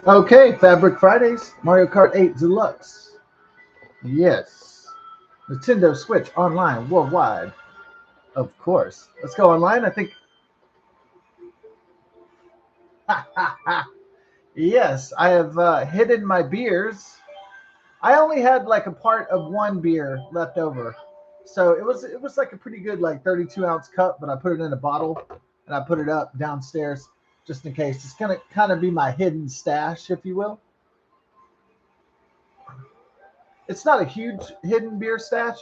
Okay, Fab Rick Fridays, Mario Kart 8 Deluxe. Yes. Nintendo Switch online worldwide. Of course. Let's go online. I think. Yes, I have hidden my beers. I only had like a part of one beer left over, so it was like a pretty good like 32-ounce cup, but I put it in a bottle and I put it up downstairs just in case. It's gonna kind of be my hidden stash, if you will. It's not a huge hidden beer stash.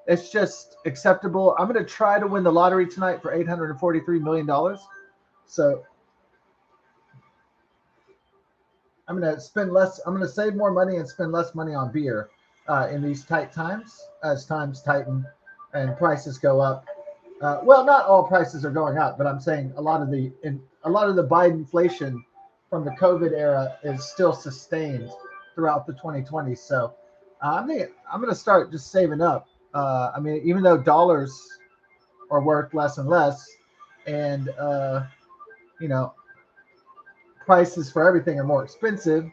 It's just acceptable. I'm going to try to win the lottery tonight for $843 million. So I'm going to spend less. I'm going to save more money and spend less money on beer in these tight times as times tighten and prices go up. Well, not all prices are going up, but I'm saying a lot of the Biden inflation from the COVID era is still sustained throughout the 2020s. So I'm going to start just saving up. I mean, even though dollars are worth less and less, and you know prices for everything are more expensive.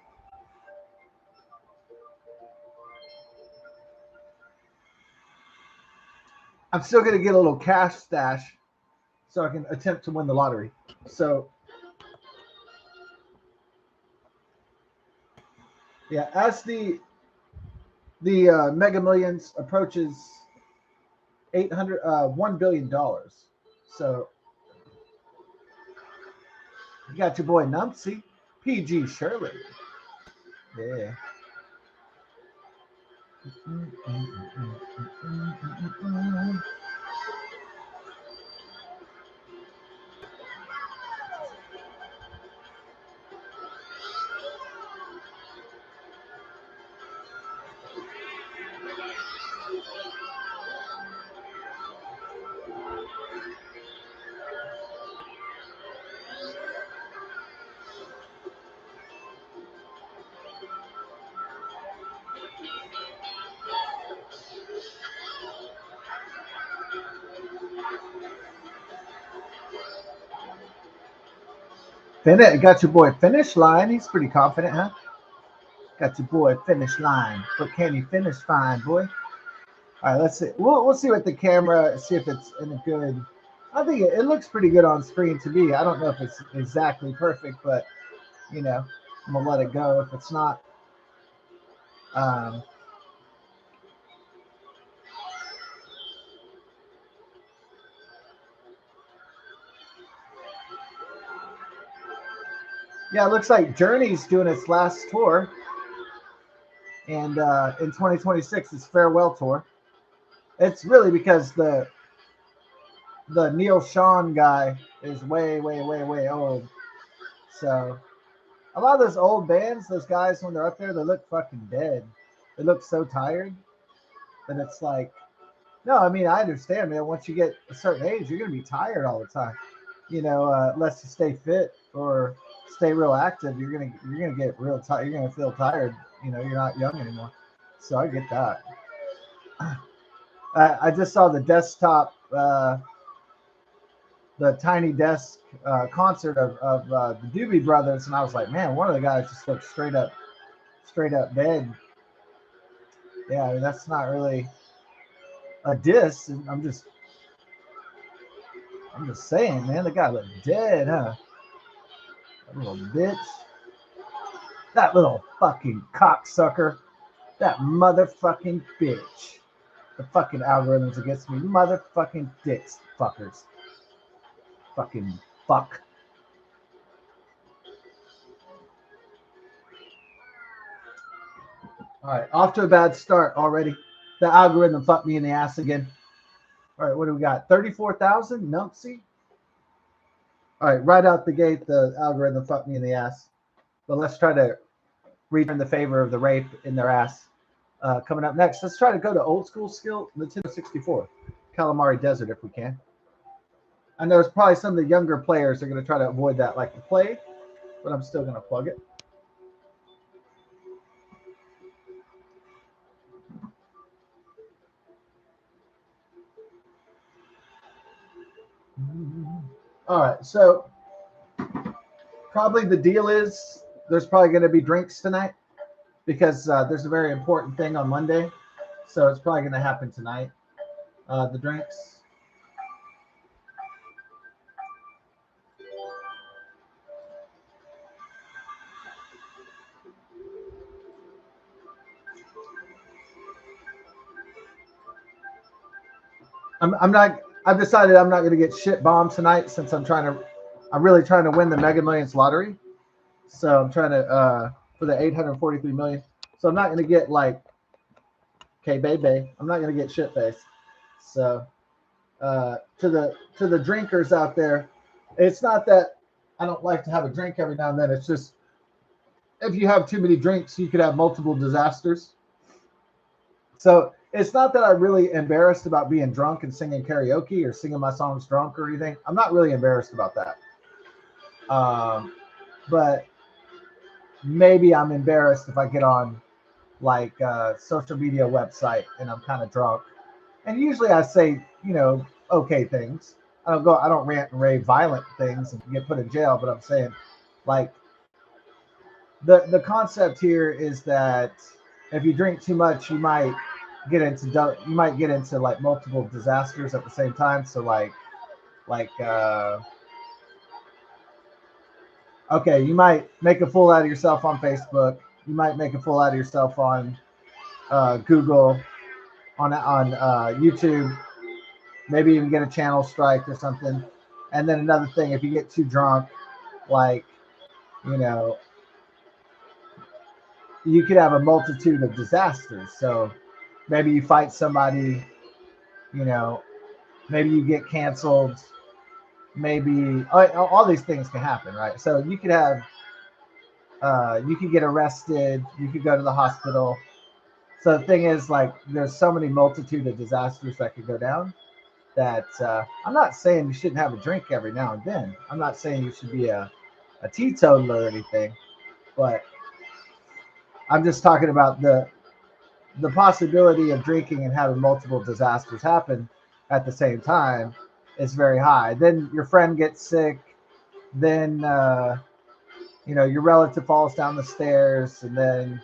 I'm still going to get a little cash stash so I can attempt to win the lottery. So yeah, as the Mega Millions approaches $1 billion. So you got your boy Numpsy, PG Shirley. Yeah. Got your boy Finish Line. He's pretty confident, huh? Got your boy Finish Line. But can he finish fine, boy? All right, let's see. We'll see what the camera, see if it's in a good. I think it looks pretty good on screen to me. I don't know if it's exactly perfect, but you know, I'm gonna let it go. If it's not, um, yeah, it looks like Journey's doing its last tour, and in 2026, its farewell tour. It's really because the Neil Sean guy is way, way, way, way old. So a lot of those old bands, those guys when they're up there, they look fucking dead. They look so tired that it's like, no, I mean I understand, man. Once you get a certain age, you're gonna be tired all the time. Unless you stay fit or stay real active, you're gonna get real tired. You're gonna feel tired. You're not young anymore. So I get that. I just saw the desktop, the Tiny Desk concert of the Doobie Brothers, and I was like, man, one of the guys just looked straight up dead. Yeah, I mean, that's not really a diss. I'm just saying, man, the guy looked dead, huh? That little bitch. That little fucking cocksucker. That motherfucking bitch. The fucking algorithms against me. Motherfucking dicks, fuckers. Fucking fuck. All right, off to a bad start already. The algorithm fucked me in the ass again. All right, what do we got? 34,000? Numpsy? All right, right out the gate, the algorithm fucked me in the ass. But let's try to return the favor of the rape in their ass. Coming up next, let's try to go to old school skill Nintendo 64, Calamari Desert if we can. I know it's probably some of the younger players are going to try to avoid that like the plague, but I'm still going to plug it. All right, so probably the deal is there's probably going to be drinks tonight because there's a very important thing on Monday. So it's probably going to happen tonight. The drinks. I've decided I'm not going to get shit bombed tonight since I'm really trying to win the Mega Millions lottery. So I'm trying to, for the 843 million. So I'm not going to get like, okay, baby, I'm not going to get shit faced. So, to the drinkers out there, it's not that I don't like to have a drink every now and then. It's just, if you have too many drinks, you could have multiple disasters. So it's not that I'm really embarrassed about being drunk and singing karaoke or singing my songs drunk or anything. I'm not really embarrassed about that. But maybe I'm embarrassed if I get on like a social media website and I'm kind of drunk. And usually I say, okay things. I don't rant and rave violent things and get put in jail, but I'm saying like the concept here is that if you drink too much, you might get into like multiple disasters at the same time. So okay, you might make a fool out of yourself on Facebook. You might make a fool out of yourself on Google, on YouTube. Maybe even get a channel strike or something. And then another thing, if you get too drunk, like, you could have a multitude of disasters. So maybe you fight somebody, maybe you get canceled, maybe all these things can happen, right? So you could have, you could get arrested, you could go to the hospital. So the thing is, like, there's so many multitude of disasters that could go down that I'm not saying you shouldn't have a drink every now and then. I'm not saying you should be a teetotaler or anything, but I'm just talking about the possibility of drinking and having multiple disasters happen at the same time is very high. Then your friend gets sick. Then your relative falls down the stairs, and then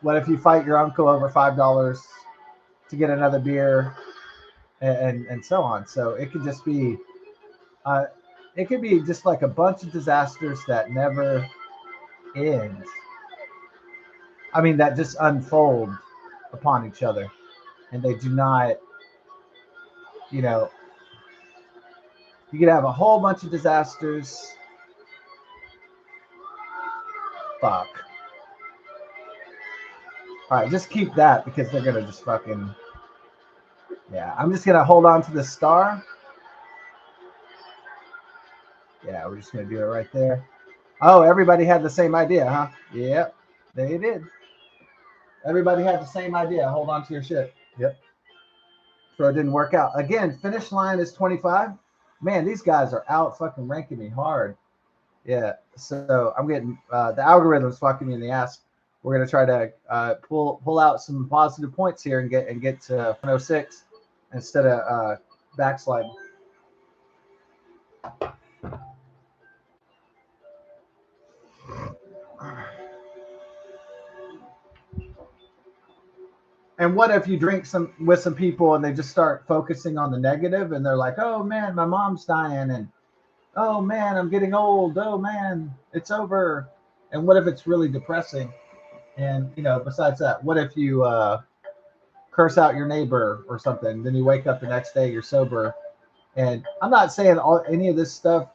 what if you fight your uncle over $5 to get another beer, and so on. So it could just be it could be just like a bunch of disasters that never end. I mean, that just unfold upon each other, and they do not, you could have a whole bunch of disasters. Fuck. All right, just keep that because they're gonna just fucking. Yeah, I'm just gonna hold on to the star. Yeah, we're just gonna do it right there. Oh, everybody had the same idea, huh? Yep, they did. Everybody had the same idea. Hold on to your shit. Yep. So it didn't work out. Again, finish line is 25. Man, these guys are out fucking ranking me hard. Yeah. So I'm getting the algorithm's fucking me in the ass. We're gonna try to pull out some positive points here and get to 106 instead of backsliding. And what if you drink with some people and they just start focusing on the negative and they're like, oh man, my mom's dying, and oh man, I'm getting old, oh man, it's over. And what if it's really depressing? And besides that, what if you curse out your neighbor or something, then you wake up the next day, you're sober? And I'm not saying any of this stuff,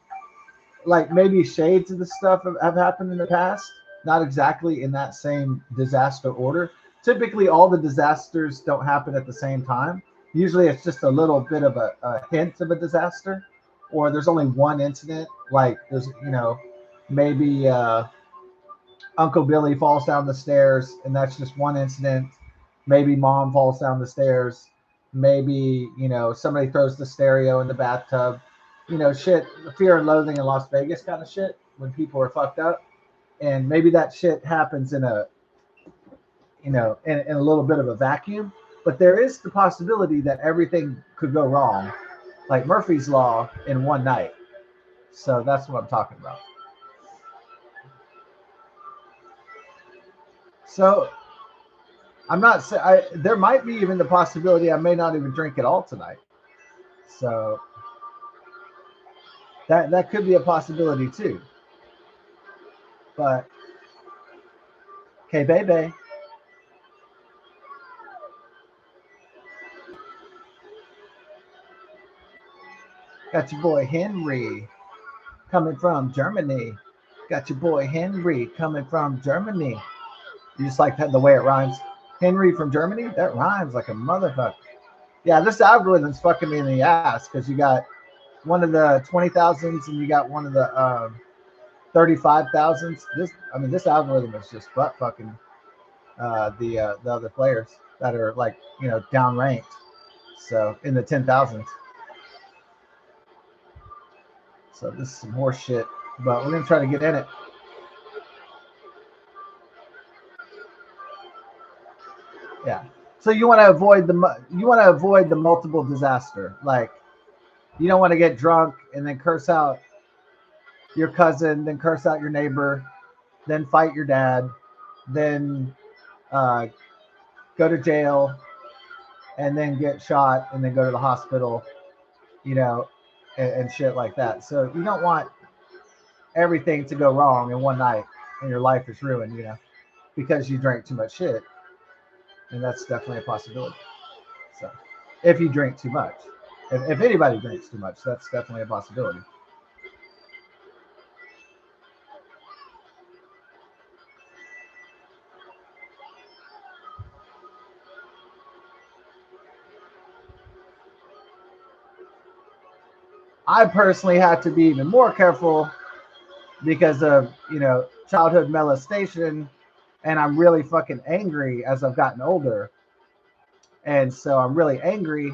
like maybe shades of this stuff have happened in the past, not exactly in that same disaster order. Typically, all the disasters don't happen at the same time. Usually, it's just a little bit of a hint of a disaster, or there's only one incident. Like there's, maybe Uncle Billy falls down the stairs, and that's just one incident. Maybe mom falls down the stairs. Maybe somebody throws the stereo in the bathtub. Shit, Fear and Loathing in Las Vegas kind of shit when people are fucked up, and maybe that shit happens in a in a little bit of a vacuum. But there is the possibility that everything could go wrong, like Murphy's Law, in one night. So that's what I'm talking about. So I'm not saying there might be even the possibility I may not even drink at all tonight. So that could be a possibility too. But okay, baby. Got your boy Henry coming from Germany. Got your boy Henry coming from Germany. You just like the way it rhymes. Henry from Germany? That rhymes like a motherfucker. Yeah, this algorithm's fucking me in the ass because you got one of the 20,000s and you got one of the 35,000s. This algorithm is just butt fucking the other players that are like down ranked. So in the 10,000s. So this is some horse shit, but we're gonna try to get in it. Yeah. So you want to avoid the multiple disaster. Like you don't want to get drunk and then curse out your cousin, then curse out your neighbor, then fight your dad, then go to jail, and then get shot, and then go to the hospital, and shit like that. So you don't want everything to go wrong in one night and your life is ruined, because you drank too much shit. And that's definitely a possibility. So if you drink too much, if anybody drinks too much, that's definitely a possibility. I personally had to be even more careful because of childhood molestation, and I'm really fucking angry as I've gotten older, and so I'm really angry,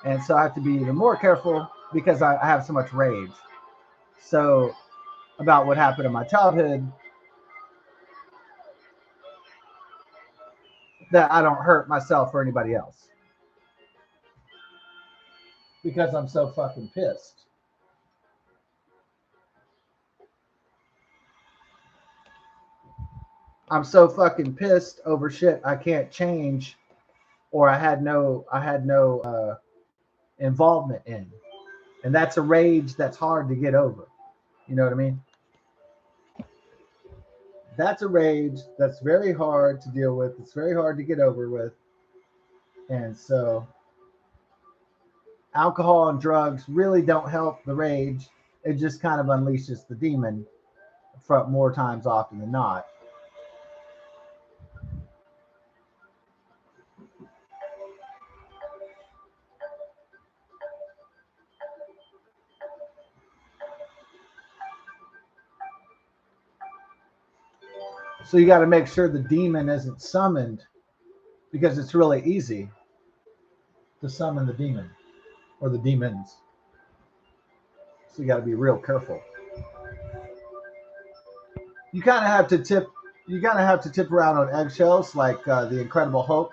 and so I have to be even more careful because I have so much rage. So about what happened in my childhood, that I don't hurt myself or anybody else because I'm so fucking pissed. I'm so fucking pissed over shit I can't change, or I had no involvement in, and that's a rage that's hard to get over. You know what I mean? That's a rage that's very hard to deal with. It's very hard to get over with, and so alcohol and drugs really don't help the rage. It just kind of unleashes the demon from more times often than not. So you got to make sure the demon isn't summoned because it's really easy to summon the demon or the demons. So you got to be real careful. You kind of have to tip. You kind of have to tip around on eggshells, like the Incredible Hulk,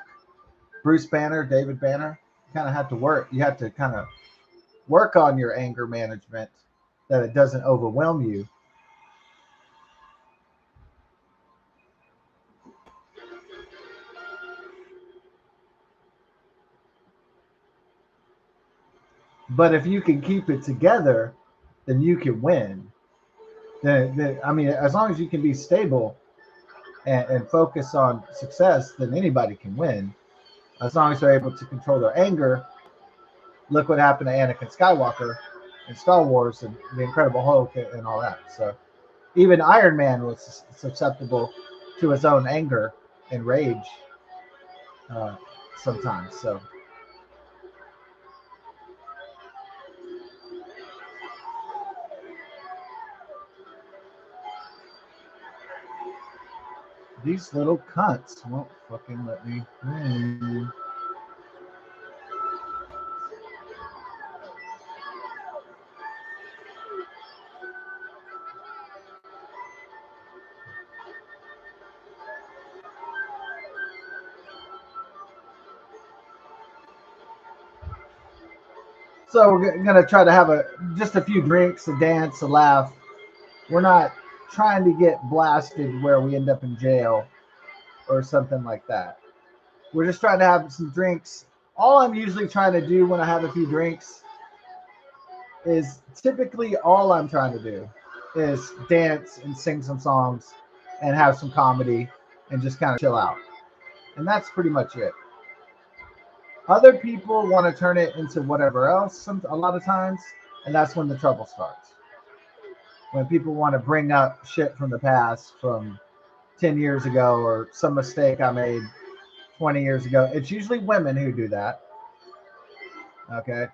Bruce Banner, David Banner. You kind of have to work. You have to kind of work on your anger management, that it doesn't overwhelm you. But if you can keep it together, then you can win. As long as you can be stable and focus on success, then anybody can win. As long as they're able to control their anger. Look what happened to Anakin Skywalker in Star Wars and the Incredible Hulk and all that. So even Iron Man was susceptible to his own anger and rage uh, sometimes. So these little cunts won't fucking let me win. So we're gonna try to have just a few drinks, a dance, a laugh. We're not trying to get blasted where we end up in jail or something like that. We're just trying to have some drinks. All I'm usually trying to do when I have a few drinks is typically all I'm trying to do is dance and sing some songs and have some comedy and just kind of chill out. And that's pretty much it. Other people want to turn it into whatever else a lot of times, and that's when the trouble starts. When people want to bring up shit from the past from 10 years ago or some mistake I made 20 years ago. It's usually women who do that. Okay.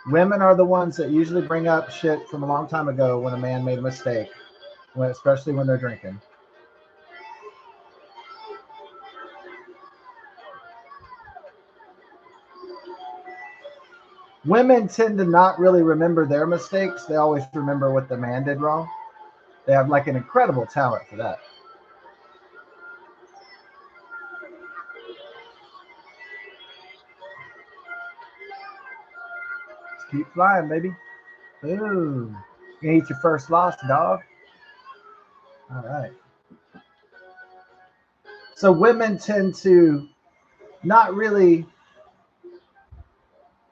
Women are the ones that usually bring up shit from a long time ago when a man made a mistake, especially when they're drinking. Women tend to not really remember their mistakes. They always remember what the man did wrong. They have like an incredible talent for that. Just keep flying, baby. Ooh. You gonna eat your first loss, dog. All right. So women tend to not really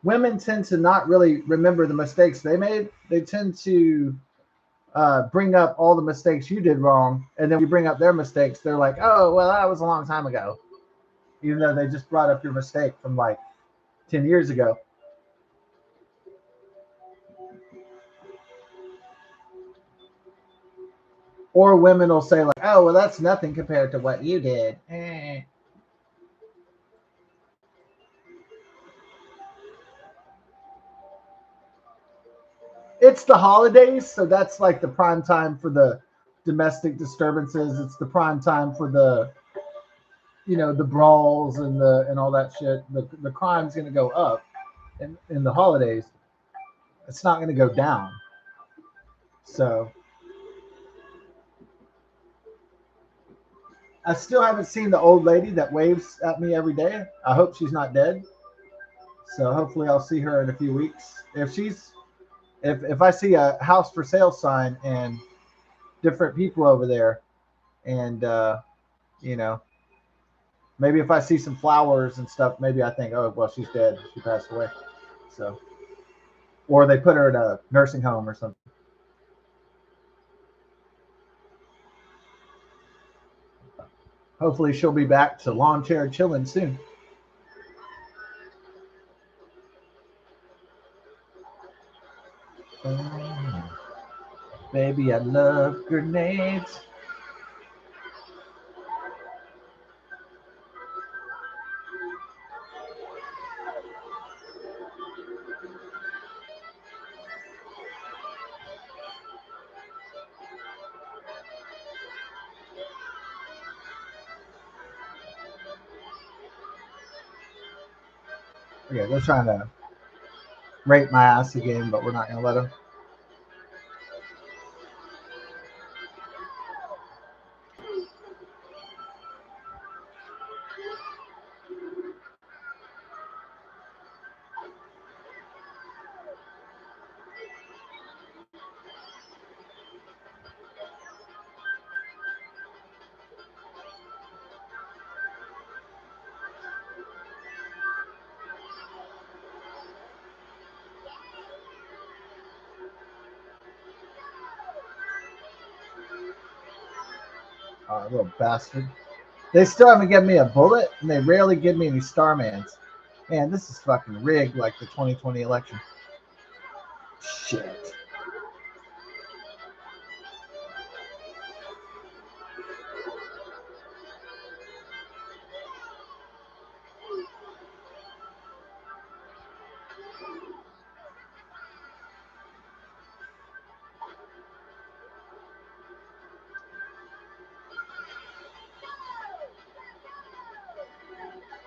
women tend to not really remember the mistakes they made. They tend to bring up all the mistakes you did wrong, and then when you bring up their mistakes, they're like, "Oh, well, that was a long time ago," even though they just brought up your mistake from like 10 years ago. Or women will say like, "Oh, well, that's nothing compared to what you did." It's the holidays, so that's like the prime time for the domestic disturbances. It's the prime time for the brawls and all that shit. The crime's gonna go up in the holidays. It's not gonna go down. So I still haven't seen the old lady that waves at me every day. I hope she's not dead. So hopefully I'll see her in a few weeks. If I see a house for sale sign and different people over there, and you know, maybe if I see some flowers and stuff, maybe I think, oh well, she's dead. She passed away. So, or they put her in a nursing home or something. Hopefully she'll be back to lawn chair chilling soon. Oh, baby, I love grenades. Yeah, they're trying to rape my ass again, but we're not gonna let them. Little bastard. They still haven't given me a bullet, and they rarely give me any Starmans. Man, this is fucking rigged like the 2020 election. Shit.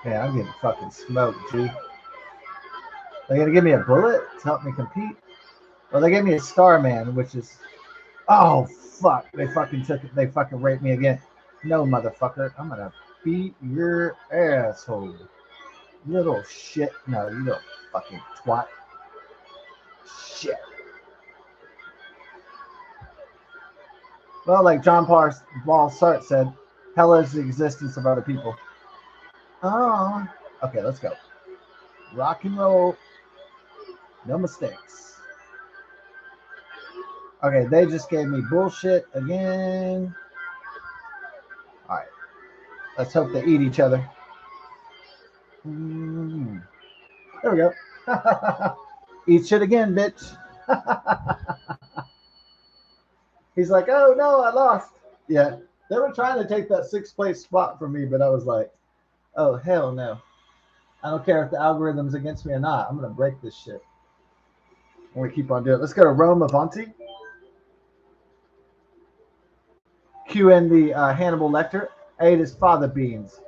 Yeah, I'm getting fucking smoked, G. They're gonna give me a bullet to help me compete? Well, they gave me a Starman, which is, oh fuck, they fucking took it. They fucking raped me again. No, motherfucker, I'm gonna beat your asshole, little shit. No, you little fucking twat. Shit. Well, like John Paul Sartre said, hell is the existence of other people. Oh, okay, let's go. Rock and roll, no mistakes. Okay, they just gave me bullshit again. All right, let's hope they eat each other. There we go. Eat shit again, bitch. He's like, oh no, I lost. Yeah, they were trying to take that sixth place spot from me, but I was like, oh hell no. I don't care if the algorithm's against me or not. I'm gonna break this shit. I'm gonna keep on doing it. Let's go to Rome Avanti. Cue in the Hannibal Lecter. Ate his fava beans.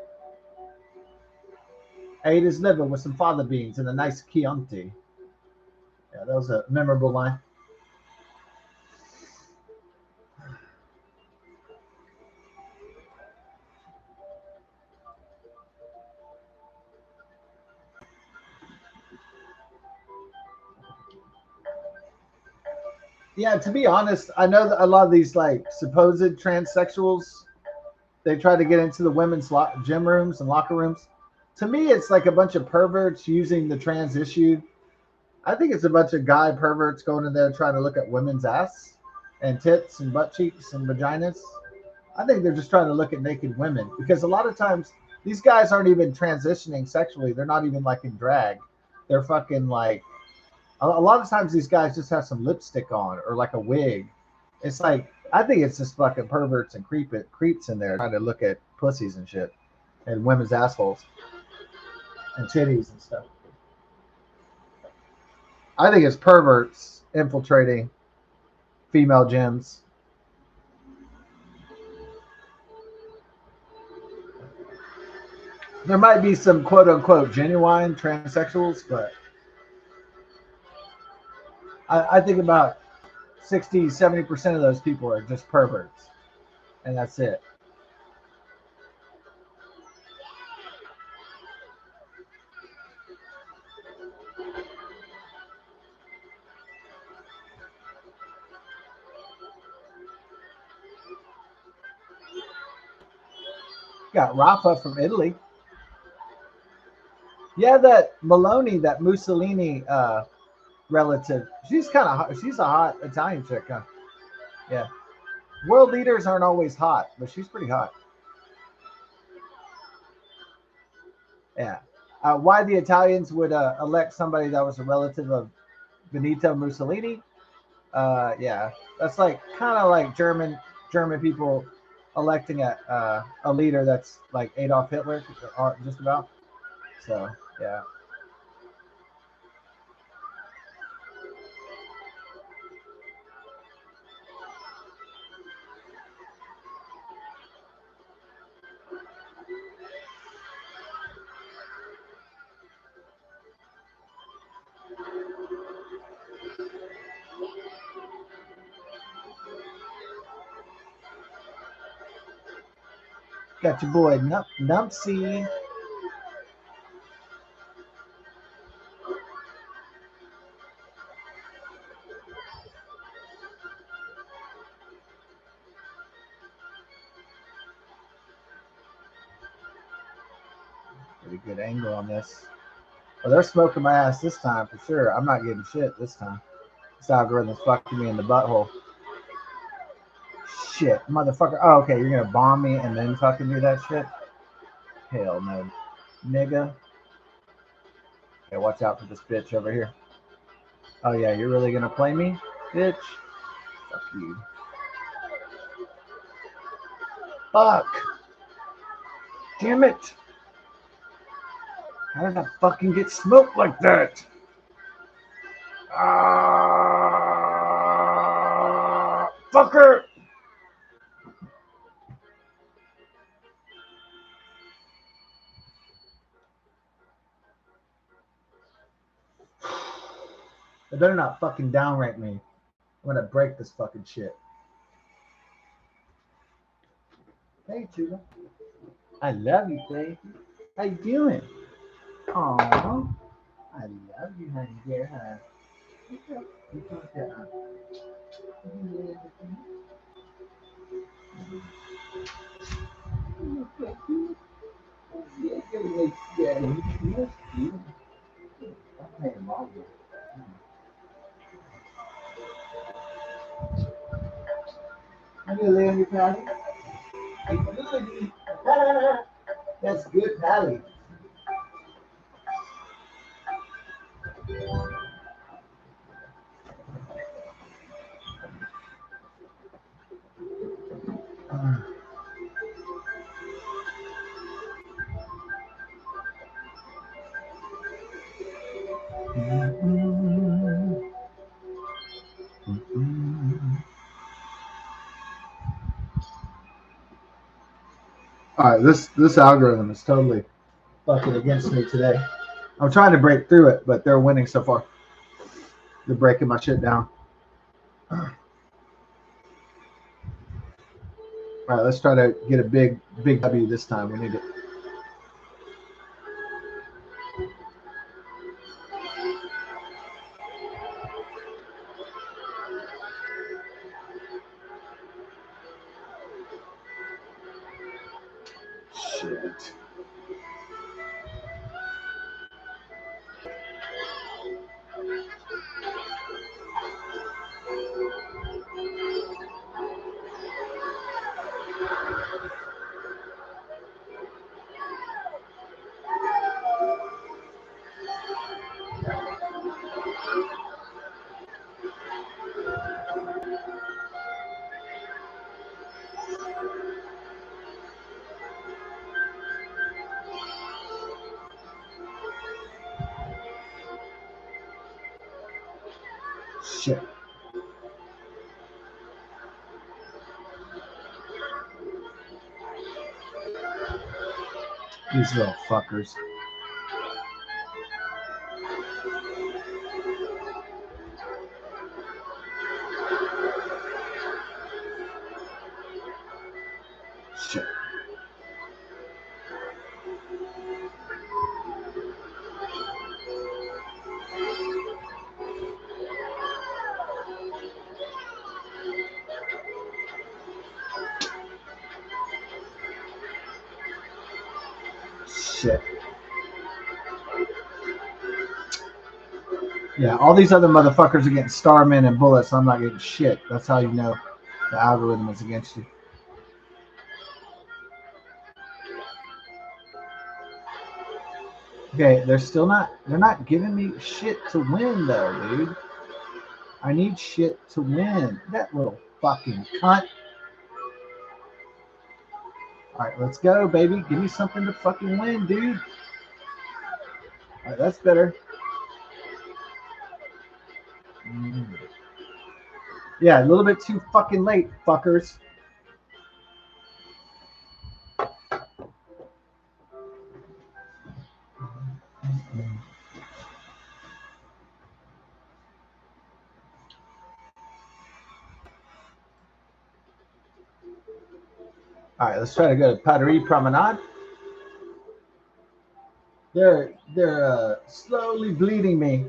Ate his liver with some fava beans and a nice Chianti. Yeah, that was a memorable line. Yeah, to be honest, I know that a lot of these like supposed transsexuals, they try to get into the women's gym rooms and locker rooms. To me, it's like a bunch of perverts using the trans issue. I think it's a bunch of guy perverts going in there trying to look at women's ass and tits and butt cheeks and vaginas. I think they're just trying to look at naked women because a lot of times these guys aren't even transitioning sexually. They're not even like in drag. They're fucking like a lot of times these guys just have some lipstick on or like a wig. It's like I think it's just fucking perverts and creeps in there trying to look at pussies and shit and women's assholes and titties and stuff. I think it's perverts infiltrating female gyms. There might be some quote unquote genuine transsexuals, but I think about 60-70% of those people are just perverts, and that's it. Got Rafa from Italy. Yeah, that Maloney, that Mussolini relative. She's kind of hot. She's a hot Italian chick, huh? Yeah. World leaders aren't always hot, but she's pretty hot. Yeah. Why the Italians would elect somebody that was a relative of Benito Mussolini? Yeah, that's like kind of like German people electing a leader that's like Adolf Hitler, just about. So yeah. Got your boy Numpsy. Pretty good angle on this. Well, they're smoking my ass this time for sure. I'm not getting shit this time. This algorithm's fucking me in the butthole. Shit, motherfucker. Oh, okay, you're gonna bomb me and then fucking do that shit? Hell no, nigga. Okay, watch out for this bitch over here. Oh yeah, you're really gonna play me, bitch? Fuck you. Fuck. Damn it. How did I fucking get smoked like that? Ah, fucker. They better not fucking downrank me. I'm gonna break this fucking shit. Hey, Tuba. I love you, baby. How you doing? Aww. I love you, honey dear, huh? That's good, Pally. All right, this algorithm is totally fucking against me today. I'm trying to break through it, but they're winning so far. They're breaking my shit down. All right, let's try to get a big W this time. We need it. Shit. Shit. These little fuckers. Shit. Shit. Yeah, all these other motherfuckers are getting Starmen and bullets. I'm not getting shit. That's how you know the algorithm is against you. Okay, they're not giving me shit to win though, dude. I need shit to win. That little fucking cunt. Alright, let's go, baby. Give me something to fucking win, dude. Alright, that's better. Yeah, a little bit too fucking late, fuckers. All right, let's try to go to Paris Promenade. They're slowly bleeding me.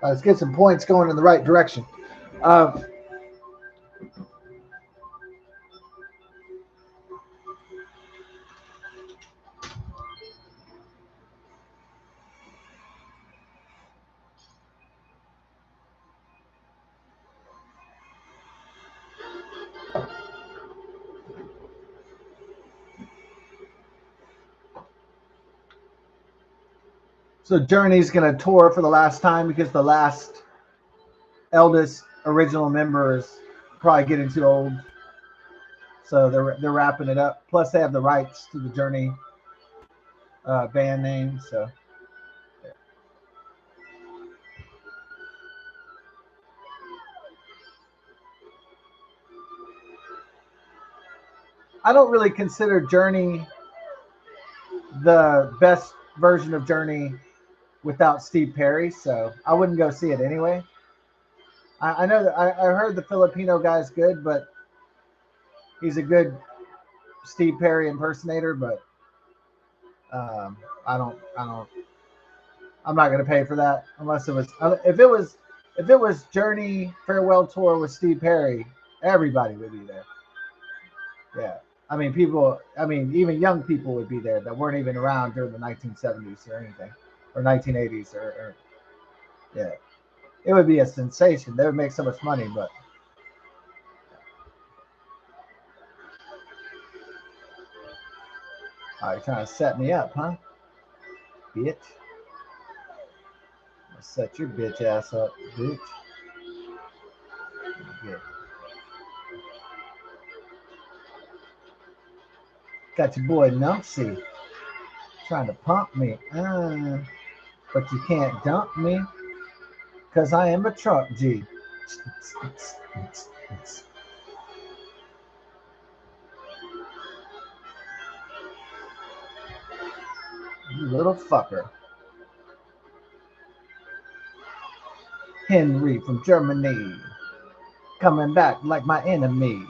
Let's get some points going in the right direction. So Journey's going to tour for the last time because the last eldest original member is probably getting too old. So they're wrapping it up. Plus they have the rights to the Journey band name. So I don't really consider Journey the best version of Journey without Steve Perry, so I wouldn't go see it anyway. I know that I heard the Filipino guy's good, but he's a good Steve Perry impersonator. But I don't. I'm not gonna pay for that unless it was if it was Journey farewell tour with Steve Perry, everybody would be there. Yeah. I mean, people. I mean, even young people would be there that weren't even around during the 1970s or anything, or 1980s, or yeah. It would be a sensation. They would make so much money, but you're trying to set me up, huh, bitch? I'll set your bitch ass up, bitch. Yeah. Got your boy Numpsy trying to pump me, but you can't dump me, cause I am a Trump G. You little fucker. Henry from Germany, coming back like my enemy.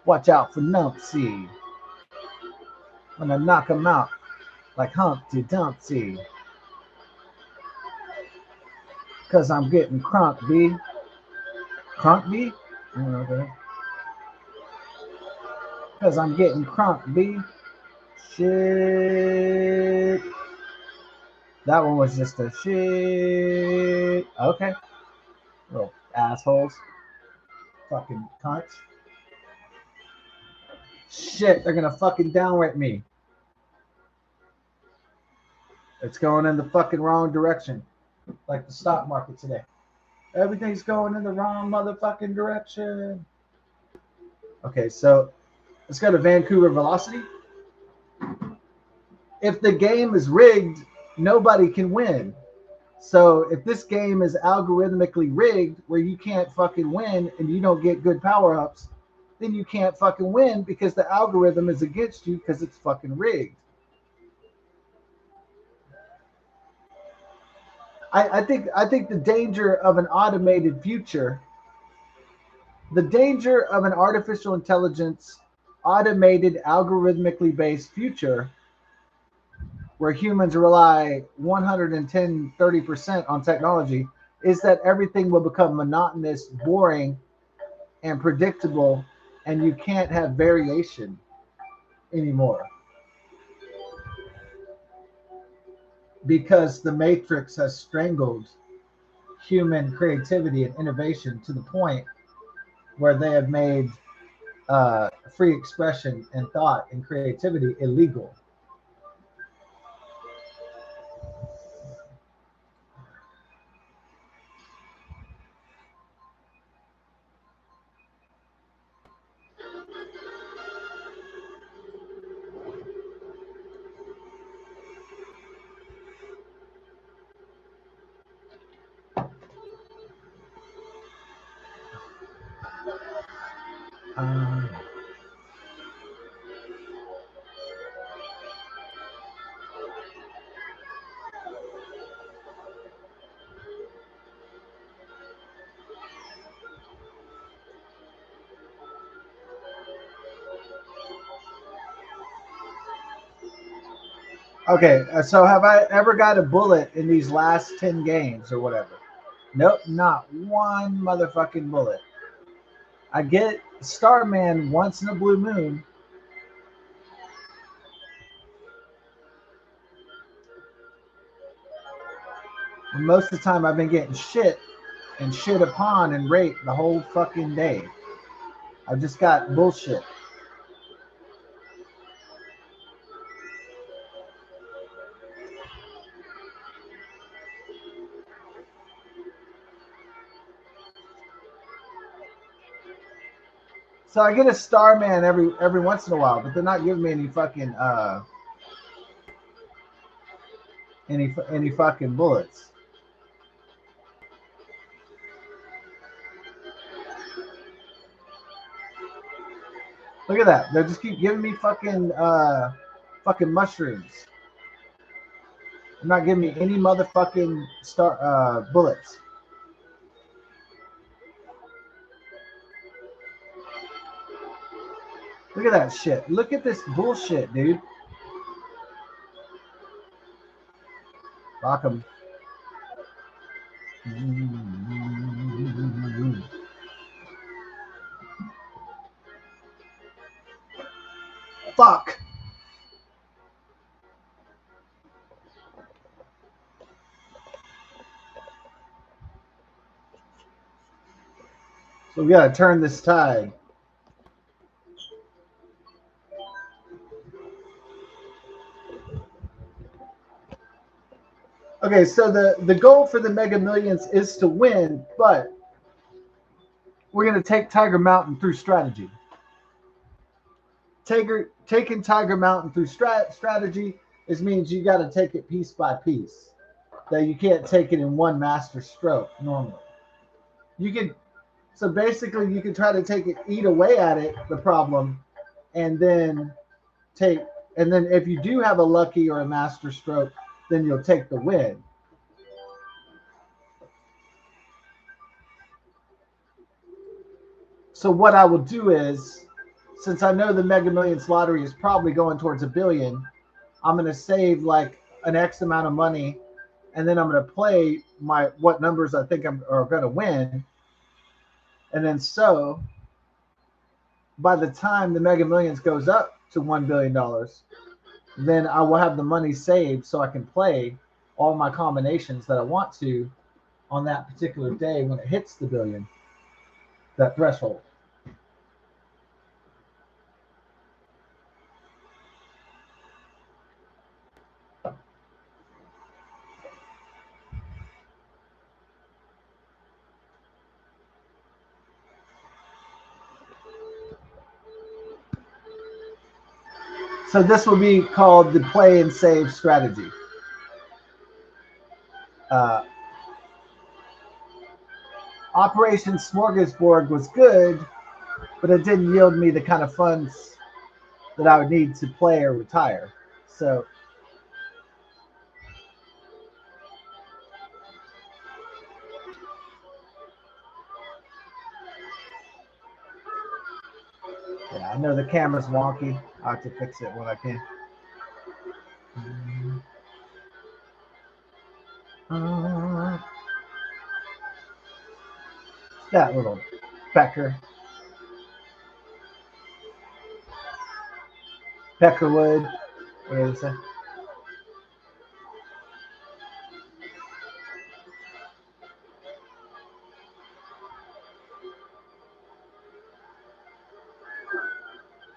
Watch out for Numpsy. Gonna knock him out like Humpty Dumpty. Cause I'm getting crunk, B. Crunk, B? Okay. Cause I'm getting crunk, B. Shit. That one was just a shit. Okay. Little assholes. Fucking cunts. Shit, they're gonna fucking downrate me. It's going in the fucking wrong direction. Like the stock market today. Everything's going in the wrong motherfucking direction. Okay, so let's go to Vancouver Velocity. If the game is rigged, nobody can win. So if this game is algorithmically rigged where you can't fucking win and you don't get good power ups, then you can't fucking win because the algorithm is against you because it's fucking rigged. I think the danger of an automated future, the danger of an artificial intelligence, automated, algorithmically based future where humans rely 110, 30% on technology is that everything will become monotonous, boring, and predictable, and you can't have variation anymore because the matrix has strangled human creativity and innovation to the point where they have made free expression and thought and creativity illegal. Um, okay, so have I ever got a bullet in these last 10 games or whatever? Nope, not one motherfucking bullet. I get Starman once in a blue moon. And most of the time I've been getting shit and shit upon and raped the whole fucking day. I've just got bullshit. So I get a Starman every once in a while, but they're not giving me any fucking any fucking bullets. Look at that. They just keep giving me fucking mushrooms. I'm not giving me any motherfucking bullets. Look at that shit. Look at this bullshit, dude. Rock 'em. Fuck. So we gotta turn this tide. Okay, so the goal for the Mega Millions is to win, but we're gonna take Tiger Mountain through strategy. Taking Tiger Mountain through strategy means you got to take it piece by piece. That you can't take it in one master stroke normally. You can, so basically you can try to take it, eat away at it, the problem, and then if you do have a lucky or a master stroke, then you'll take the win. So what I will do is, since I know the Mega Millions lottery is probably going towards $1 billion, I'm going to save like an X amount of money, and then I'm going to play what numbers I think are going to win. And then so by the time the Mega Millions goes up to $1 billion, then I will have the money saved so I can play all my combinations that I want to on that particular day when it hits the billion, that threshold. So this will be called the play and save strategy. Operation Smorgasbord was good, but it didn't yield me the kind of funds that I would need to play or retire. So yeah, I know the camera's wonky. I have to fix it when I can. That little Pecker. Peckerwood. What did I say?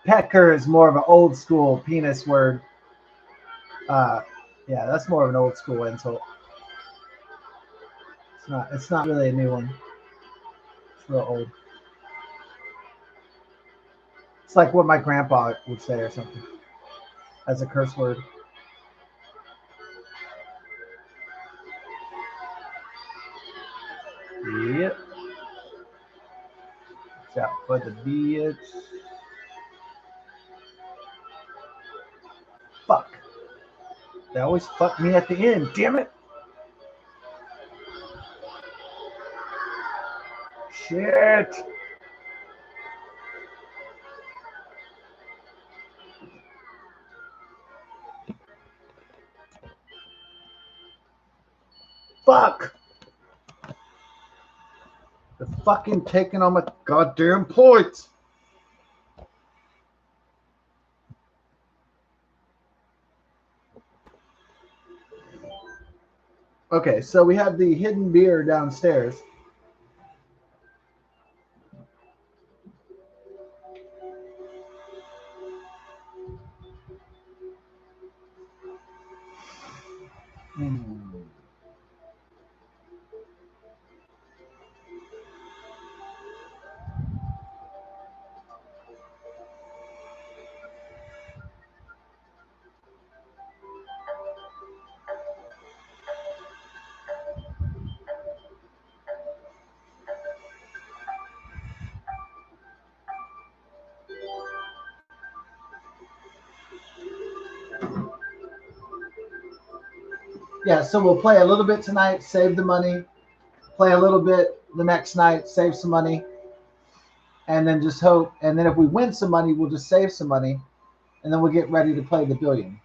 Pecker is more of an old school penis word. Yeah, that's more of an old school insult. It's not really a new one. It's real old. It's like what my grandpa would say or something as a curse word. Yep. Watch out for the bitch. Fuck. They always fuck me at the end. Damn it. Shit. Fuck. They're fucking taking all my goddamn points. Okay, so we have the hidden beer downstairs. Yeah, so we'll play a little bit tonight, save the money, play a little bit the next night, save some money, and then just hope. And then if we win some money, we'll just save some money, and then we'll get ready to play the billion.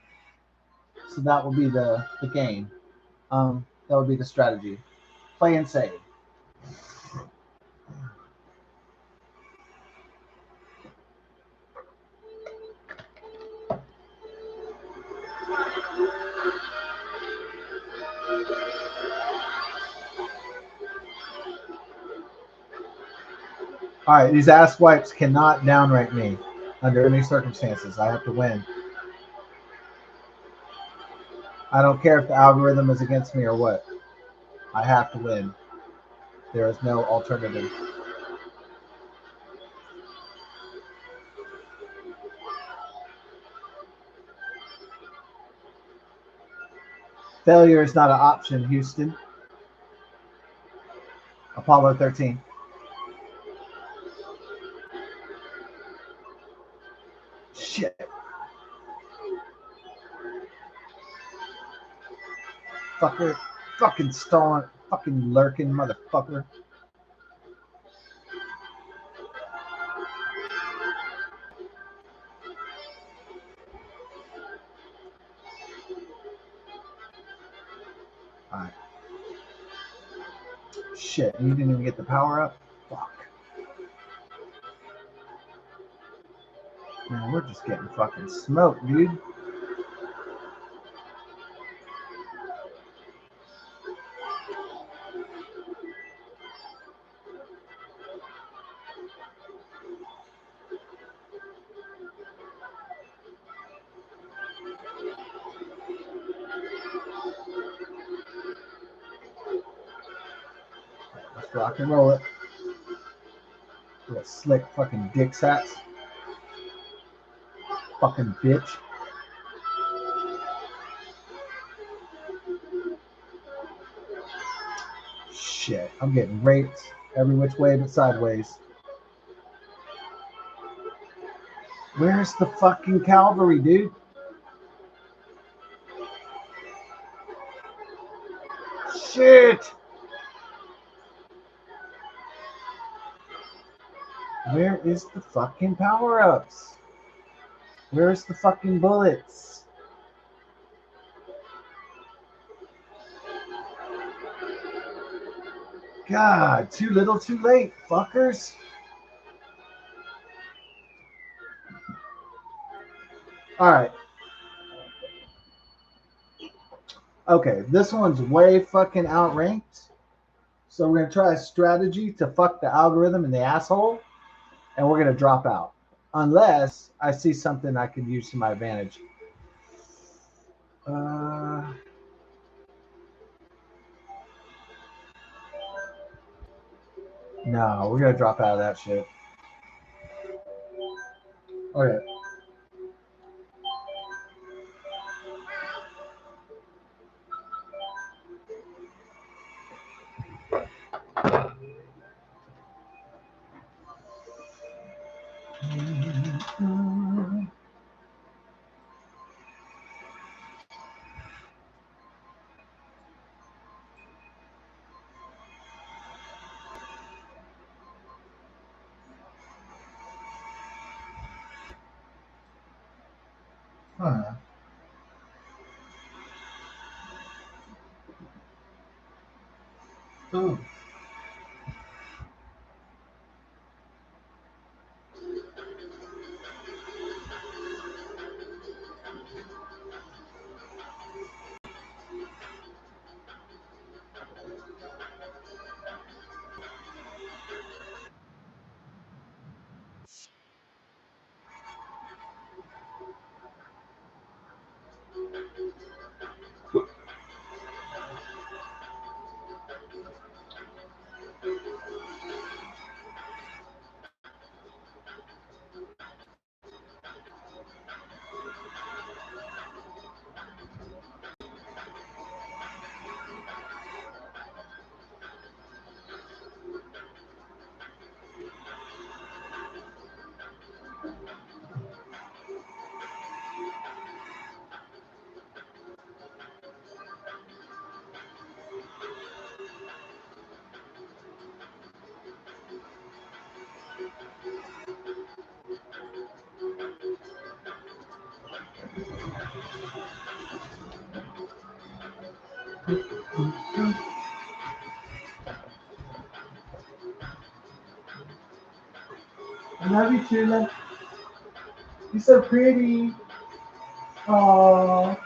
So that will be the game. That would be the strategy. Play and save. All right, these ass wipes cannot downrank me under any circumstances. I have to win. I don't care if the algorithm is against me or what. I have to win. There is no alternative. Failure is not an option, Houston. Apollo 13. Shit. Fucker. Fucking stalling. Fucking lurking motherfucker. Alright. Shit, you didn't even get the power up? Fuck. Man, we're just getting fucking smoked, dude. Let's rock and roll it. Little slick fucking dick sats. Fucking bitch. Shit, I'm getting raped every which way but sideways. Where's the fucking cavalry, dude? Shit! Where is the fucking power-ups? Where's the fucking bullets? God, too little too late, fuckers. Alright. Okay, this one's way fucking outranked. So we're gonna try a strategy to fuck the algorithm in the asshole, and we're gonna drop out. Unless I see something I can use to my advantage. No, we're gonna drop out of that shit. Okay. Huh. Ooh. I love you too, love. You're so pretty. Aww.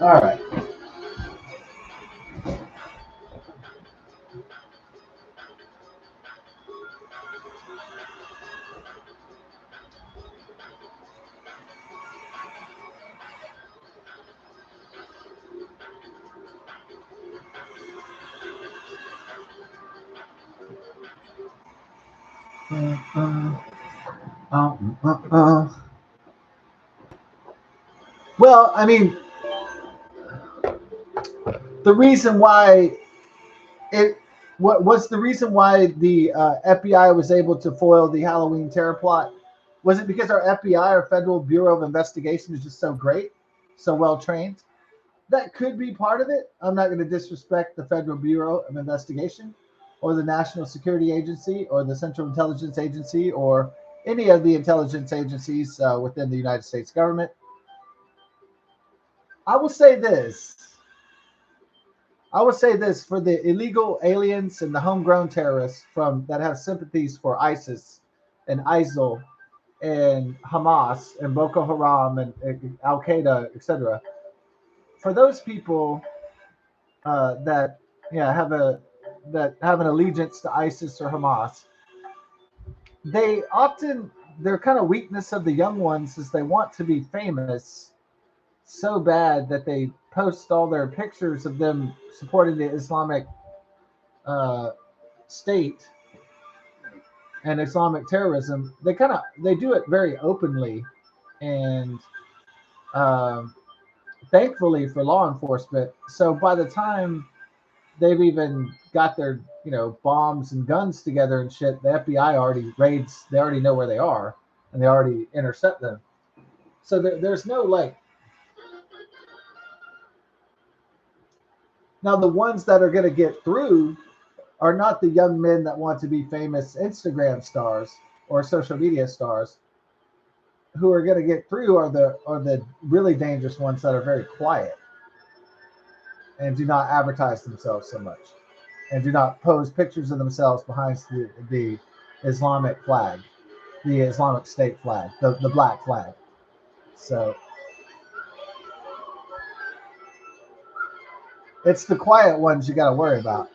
All right. Well, I mean, the reason why it what's the reason why the FBI was able to foil the Halloween terror plot? Was it because our FBI, our Federal Bureau of Investigation, is just so great, so well trained? That could be part of it. I'm not going to disrespect the Federal Bureau of Investigation or the National Security Agency or the Central Intelligence Agency or any of the intelligence agencies within the United States government. I will say this. I would say this for the illegal aliens and the homegrown terrorists from that have sympathies for ISIS and ISIL and Hamas and Boko Haram and Al Qaeda, etc. For those people that have an allegiance to ISIS or Hamas, they often their kind of weakness of the young ones is they want to be famous so bad that they post all their pictures of them supporting the Islamic uh, State and Islamic terrorism. They do it very openly, and um, thankfully for law enforcement. So by the time they've even got their bombs and guns together and shit, the FBI already raids. They already know where they are, and they already intercept them. So there's no like. Now the ones that are going to get through are not the young men that want to be famous Instagram stars or social media stars. Who are going to get through are the really dangerous ones that are very quiet and do not advertise themselves so much and do not pose pictures of themselves behind the Islamic flag, the Islamic State flag, the black flag. So it's the quiet ones you got to worry about.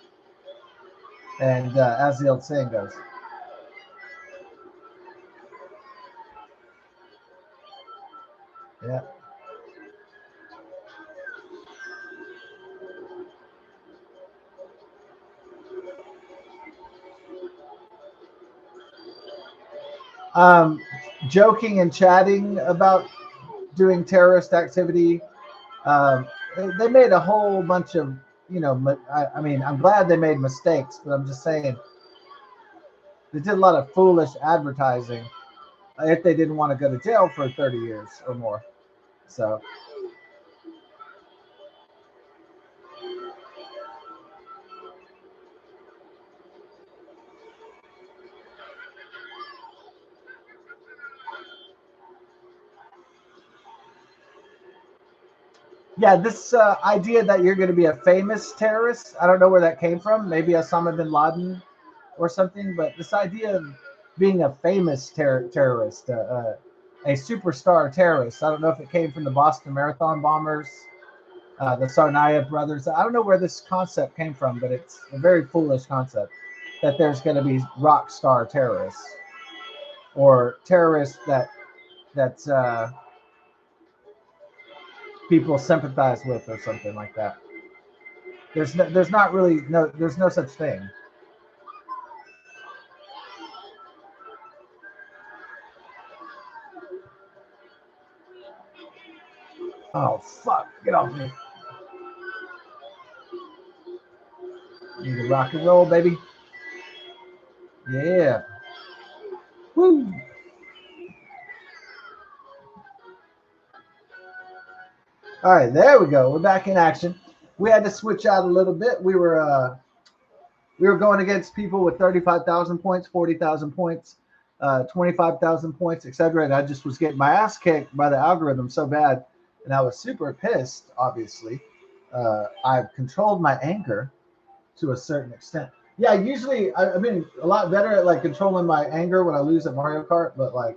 And as the old saying goes, yeah. Um, Joking and chatting about doing terrorist activity. Um, they made a whole bunch of, I mean, I'm glad they made mistakes, but I'm just saying they did a lot of foolish advertising if they didn't want to go to jail for 30 years or more. So, yeah, this idea that you're going to be a famous terrorist, I don't know where that came from. Maybe Osama bin Laden or something, but this idea of being a famous terrorist, a superstar terrorist, I don't know if it came from the Boston Marathon bombers, the Tsarnaev brothers. I don't know where this concept came from, but it's a very foolish concept that there's going to be rock star terrorists or terrorists that people sympathize with or something like that. There's no such thing. Oh fuck! Get off me! Need to rock and roll, baby. Yeah. Woo. All right, there we go. We're back in action. We had to switch out a little bit. We were going against people with 35,000 points, 40,000 points, 25,000 points, etc. And I just was getting my ass kicked by the algorithm so bad, and I was super pissed. Obviously, I've controlled my anger to a certain extent. Yeah, usually I mean a lot better at like controlling my anger when I lose at Mario Kart, but like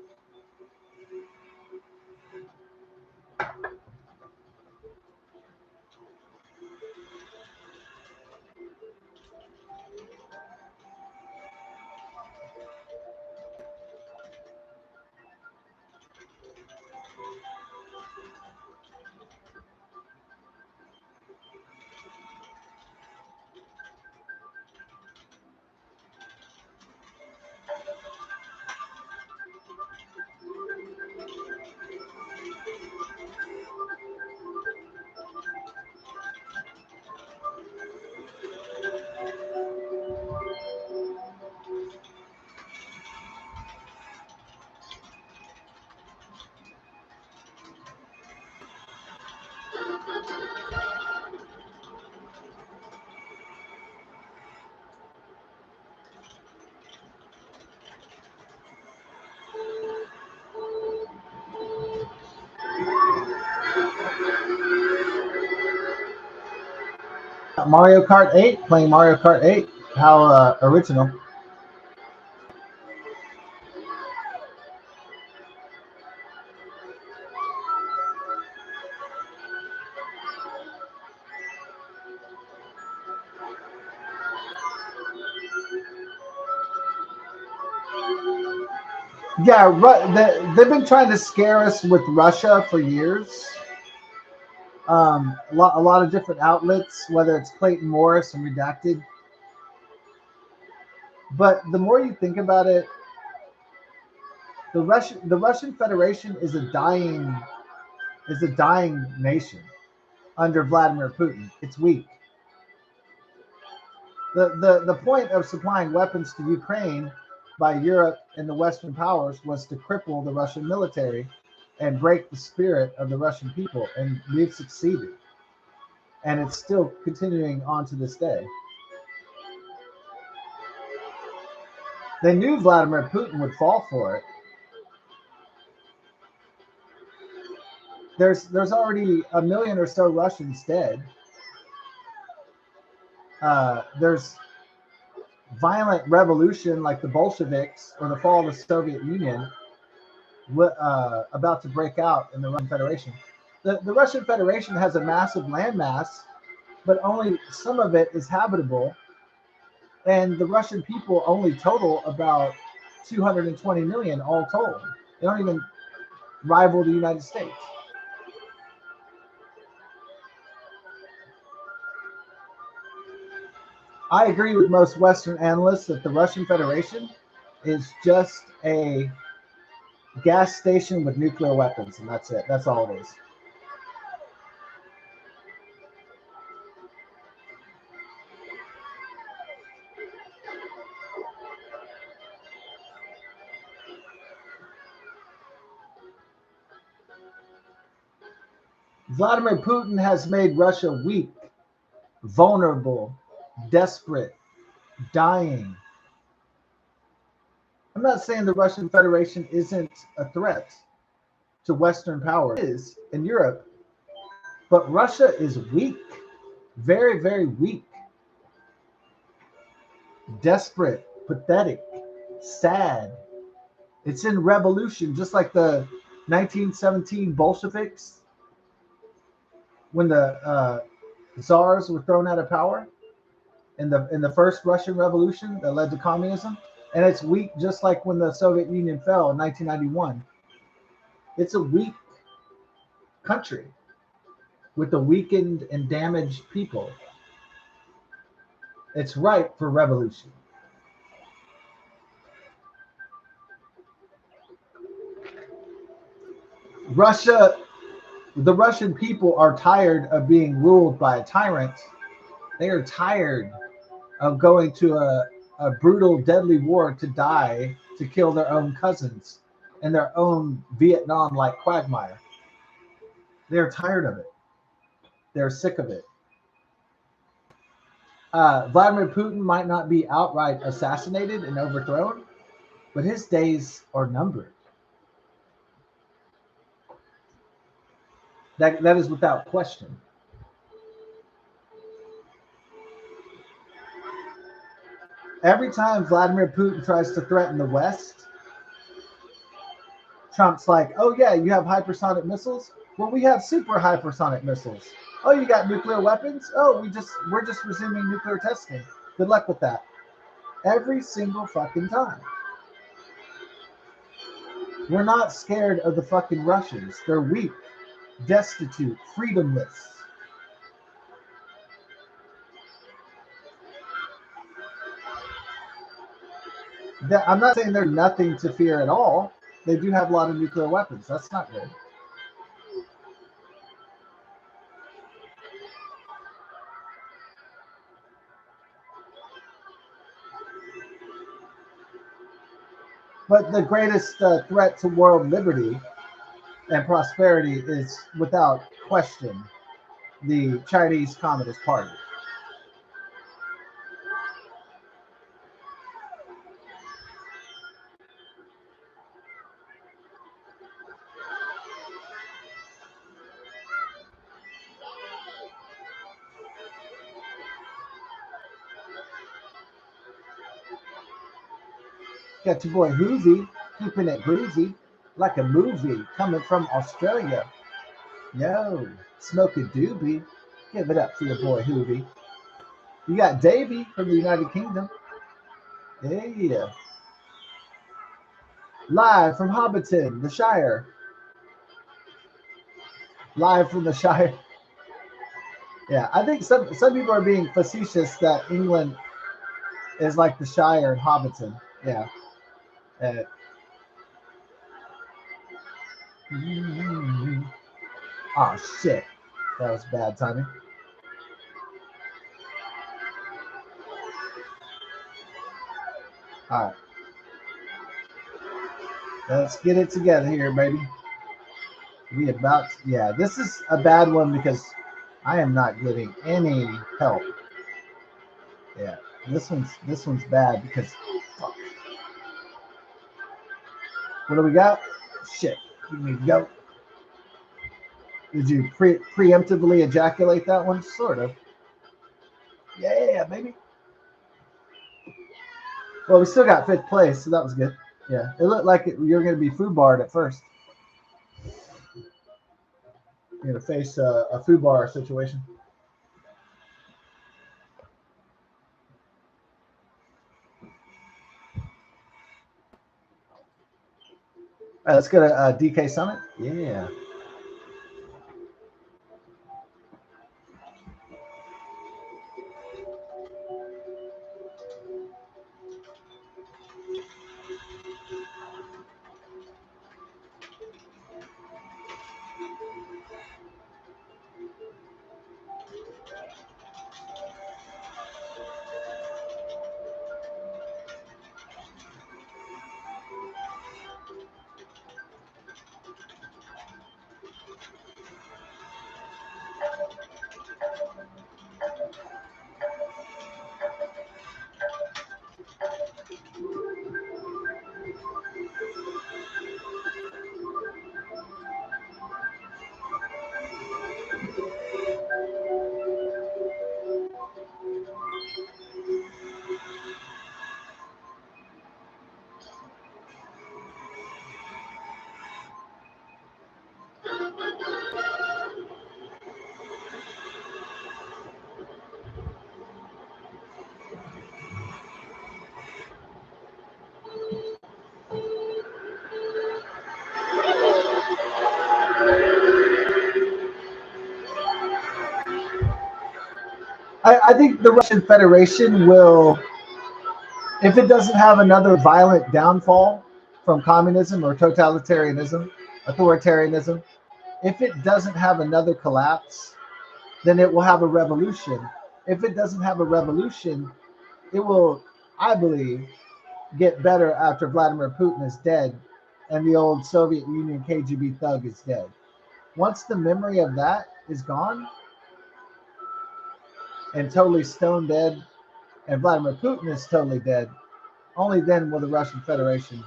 Mario Kart 8, playing Mario Kart 8. How original. Yeah, they've been trying to scare us with Russia for years. A lot of different outlets, whether it's Clayton Morris and Redacted. But the more you think about it, the Russian Federation is a dying nation under Vladimir Putin. It's weak. The point of supplying weapons to Ukraine by Europe and the Western powers was to cripple the Russian military and break the spirit of the Russian people, and we've succeeded. And it's still continuing on to this day. They knew Vladimir Putin would fall for it. There's already a million or so Russians dead. There's violent revolution like the Bolsheviks or the fall of the Soviet Union about to break out in the Russian Federation. The Russian Federation has a massive landmass, but only some of it is habitable. And the Russian people only total about 220 million all told. They don't even rival the United States. I agree with most Western analysts that the Russian Federation is just a gas station with nuclear weapons, and that's it. That's all it is. Vladimir Putin has made Russia weak, vulnerable, desperate, dying. I'm not saying the Russian Federation isn't a threat to Western power. It is in Europe, but Russia is weak, very, very weak, desperate, pathetic, sad. It's in revolution, just like the 1917 Bolsheviks when the czars were thrown out of power in the first Russian Revolution that led to communism. And it's weak, just like when the Soviet Union fell in 1991. It's a weak country with a weakened and damaged people. It's ripe for revolution. Russia, the Russian people are tired of being ruled by a tyrant. They are tired of going to a brutal, deadly war to die, to kill their own cousins and their own Vietnam-like quagmire. They're tired of it. They're sick of it. Vladimir Putin might not be outright assassinated and overthrown, but his days are numbered. That is without question. Every time Vladimir Putin tries to threaten the West, Trump's like, "Oh yeah, you have hypersonic missiles? Well, we have super hypersonic missiles. Oh, you got nuclear weapons? Oh, we're just resuming nuclear testing. Good luck with that." Every single fucking time. We're not scared of the fucking Russians. They're weak, destitute, freedomless. I'm not saying they're nothing to fear at all. They do have a lot of nuclear weapons. That's not good. But the greatest threat to world liberty and prosperity is, without question, the Chinese Communist Party. Got your boy Hoovy keeping it groovy like a movie coming from Australia. Yo, smoke a doobie. Give it up for your boy Hoovy. You got Davey from the United Kingdom. Yeah. Live from Hobbiton, the Shire. Live from the Shire. Yeah, I think some people are being facetious that England is like the Shire and Hobbiton. Yeah. Uh, oh shit, that was bad timing. All right, let's get it together here, baby. Yeah, this is a bad one because I am not getting any help. Yeah, this one's bad because fuck. What do we got? Shit, here we go. Did you preemptively ejaculate that one? Sort of. Yeah, baby. Well, we still got fifth place, so that was good. Yeah, it looked like you're going to be food barred at first. You're going to face a food bar situation. All right, let's go to DK Summit. Yeah. I think the Russian Federation will, if it doesn't have another violent downfall from communism or totalitarianism, authoritarianism, if it doesn't have another collapse, then it will have a revolution. If it doesn't have a revolution, it will, I believe, get better after Vladimir Putin is dead and the old Soviet Union KGB thug is dead. Once the memory of that is gone, and totally stone dead, and Vladimir Putin is totally dead, only then will the Russian Federation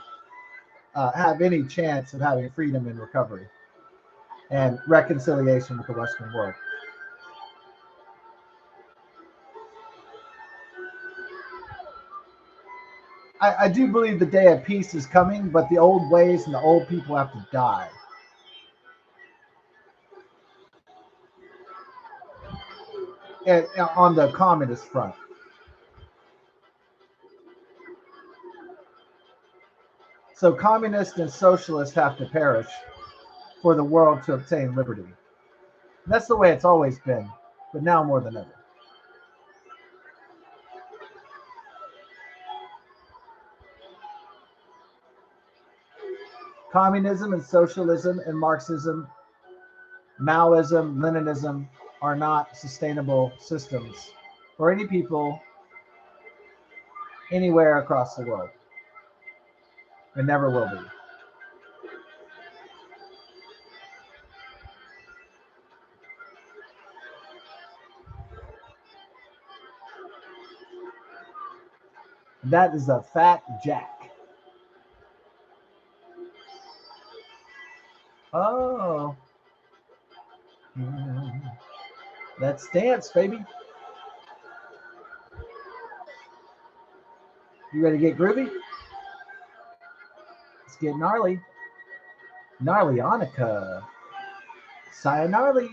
have any chance of having freedom and recovery and reconciliation with the Western world. I do believe the day of peace is coming, but the old ways and the old people have to die. And on the communist front. So communists and socialists have to perish for the world to obtain liberty. That's the way it's always been, but now more than ever. Communism and socialism and Marxism, Maoism, Leninism are not sustainable systems for any people anywhere across the world. It never will be. That is a fat jack. Oh. Let's dance, baby. You ready to get groovy? Let's get gnarly. Gnarlyonica. Sayonarly.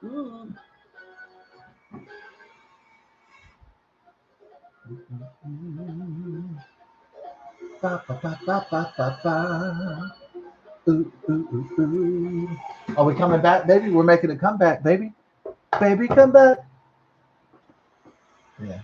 Ooh. Ba, ba, ba, ba, ba, ba, ba. Ooh, ooh, ooh, ooh. Are we coming back, baby? We're making a comeback, baby. Baby, come back. Yeah.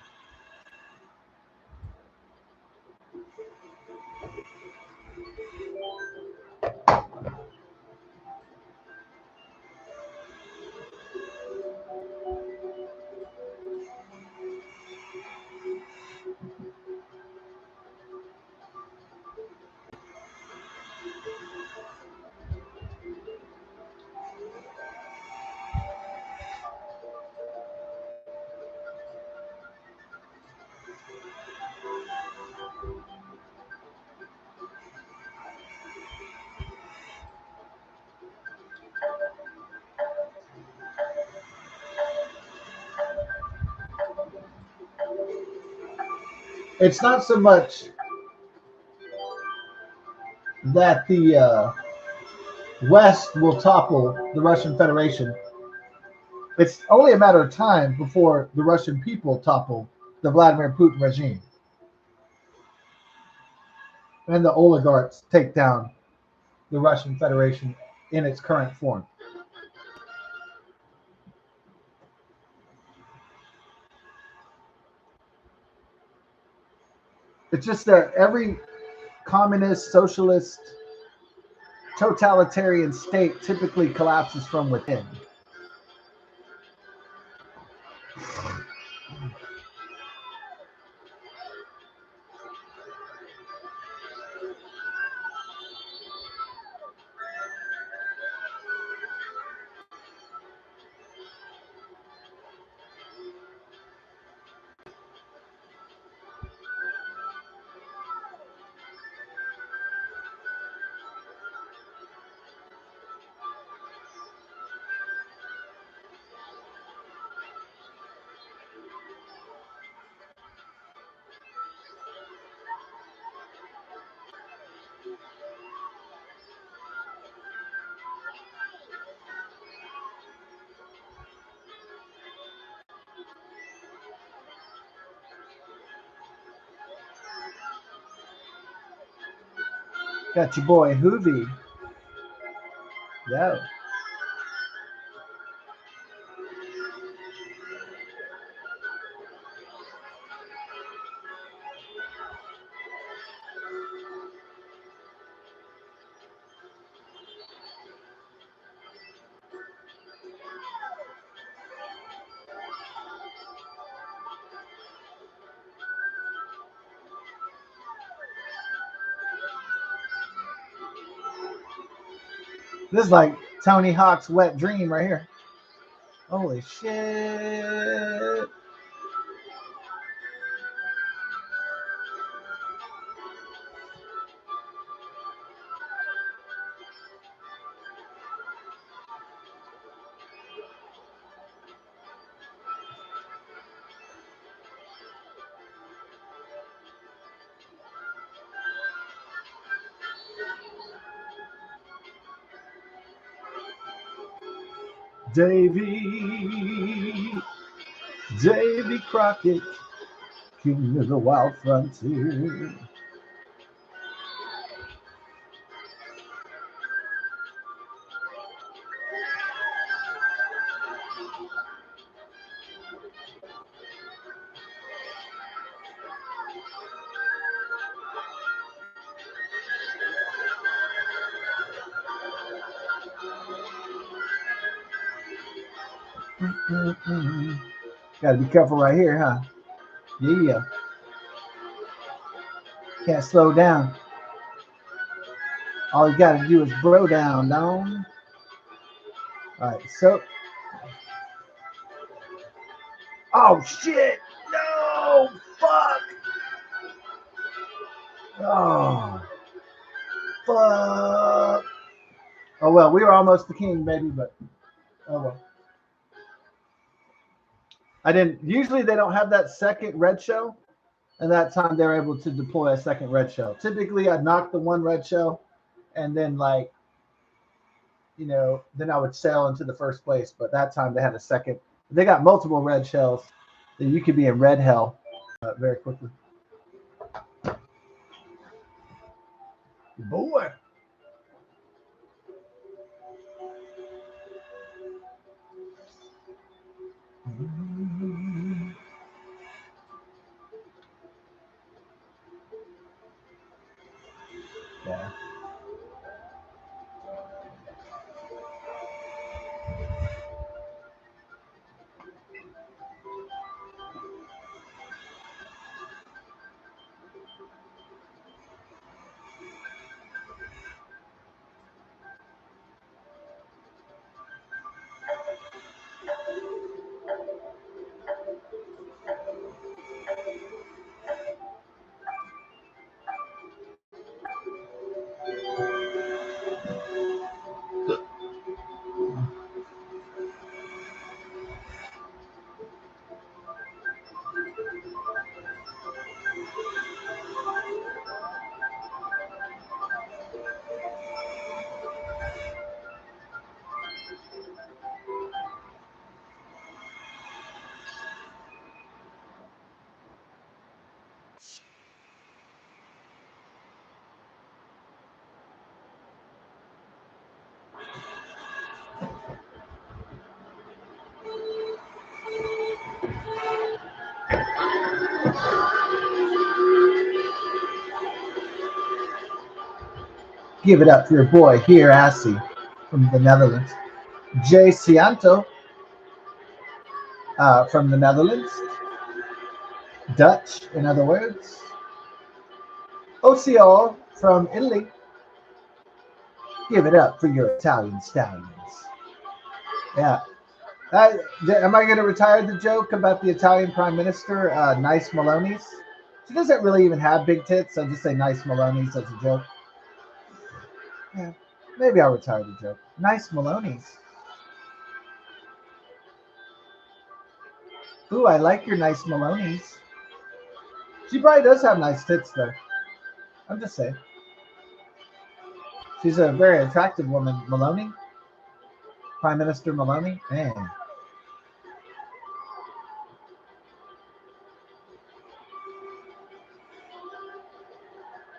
It's not so much that the West will topple the Russian Federation. It's only a matter of time before the Russian people topple the Vladimir Putin regime and the oligarchs take down the Russian Federation in its current form. It's just that every communist, socialist, totalitarian state typically collapses from within. Got your boy Hoovy. Yo. This is like Tony Hawk's wet dream right here. Holy shit. Davy Crockett, king of the wild frontier. Gotta be careful right here, huh? Yeah. Can't slow down. All you gotta do is bro down, down. Alright, so. Oh shit! No! Fuck! Oh. Fuck! Oh well, we were almost the king, baby, but oh well. I didn't. Usually they don't have that second red shell, and that time they're able to deploy a second red shell. Typically, I'd knock the one red shell, and then then I would sail into the first place. But that time they had a second. They got multiple red shells, then you could be in red hell very quickly. Boy. Yeah. Give it up for your boy here, Assy, from the Netherlands. Jay Cianto from the Netherlands. Dutch, in other words. OCO from Italy. Give it up for your Italian stallions. Yeah. Am I going to retire the joke about the Italian Prime Minister, Nice Maloney's? She doesn't really even have big tits. I just say Nice Maloney's as a joke. Yeah, maybe I'll retire the joke. Nice Maloney's. Ooh, I like your Nice Maloney's. She probably does have nice tits, though. I'm just saying. She's a very attractive woman. Maloney? Prime Minister Maloney? Man.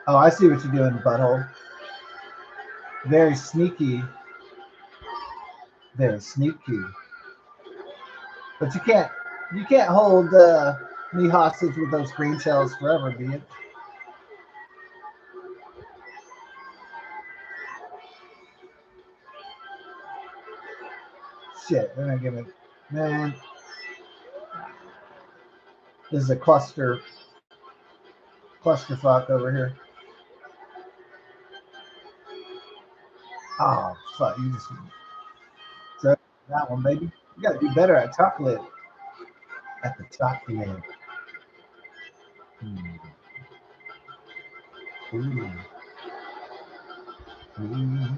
Oh, I see what you're doing, butthole. Very sneaky. Very sneaky. But you can't hold me hostage with those green shells forever, bitch. Shit, they're not giving. Man, this is a clusterfuck over here. Oh fuck! You just throw that one, baby. You gotta do better at chocolate. At the chocolate. Mm. Ooh. Ooh.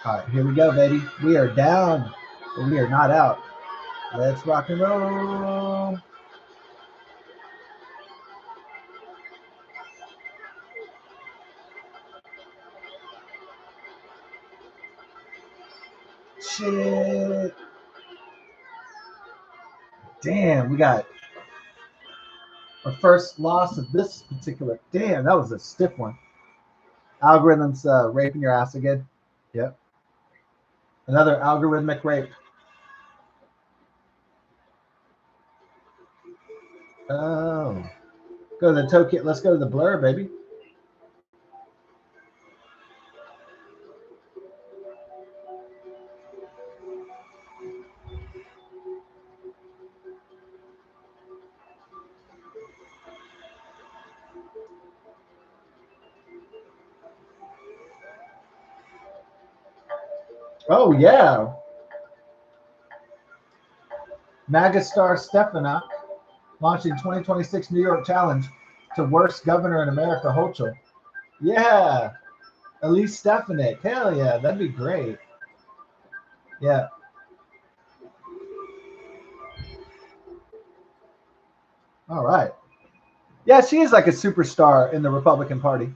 All right, here we go, baby. We are down, but we are not out. Let's rock and roll. Shit. Damn, we got our first loss of this particular. Damn, that was a stiff one. Algorithms raping your ass again. Yep. Another algorithmic rape. Oh. Go to the token. Let's go to the blur, baby. Oh, yeah. Magistar Stefanak launching 2026 New York Challenge to worst governor in America, Hochul. Yeah. Elise Stefanik. Hell yeah. That'd be great. Yeah. All right. Yeah, she is like a superstar in the Republican Party.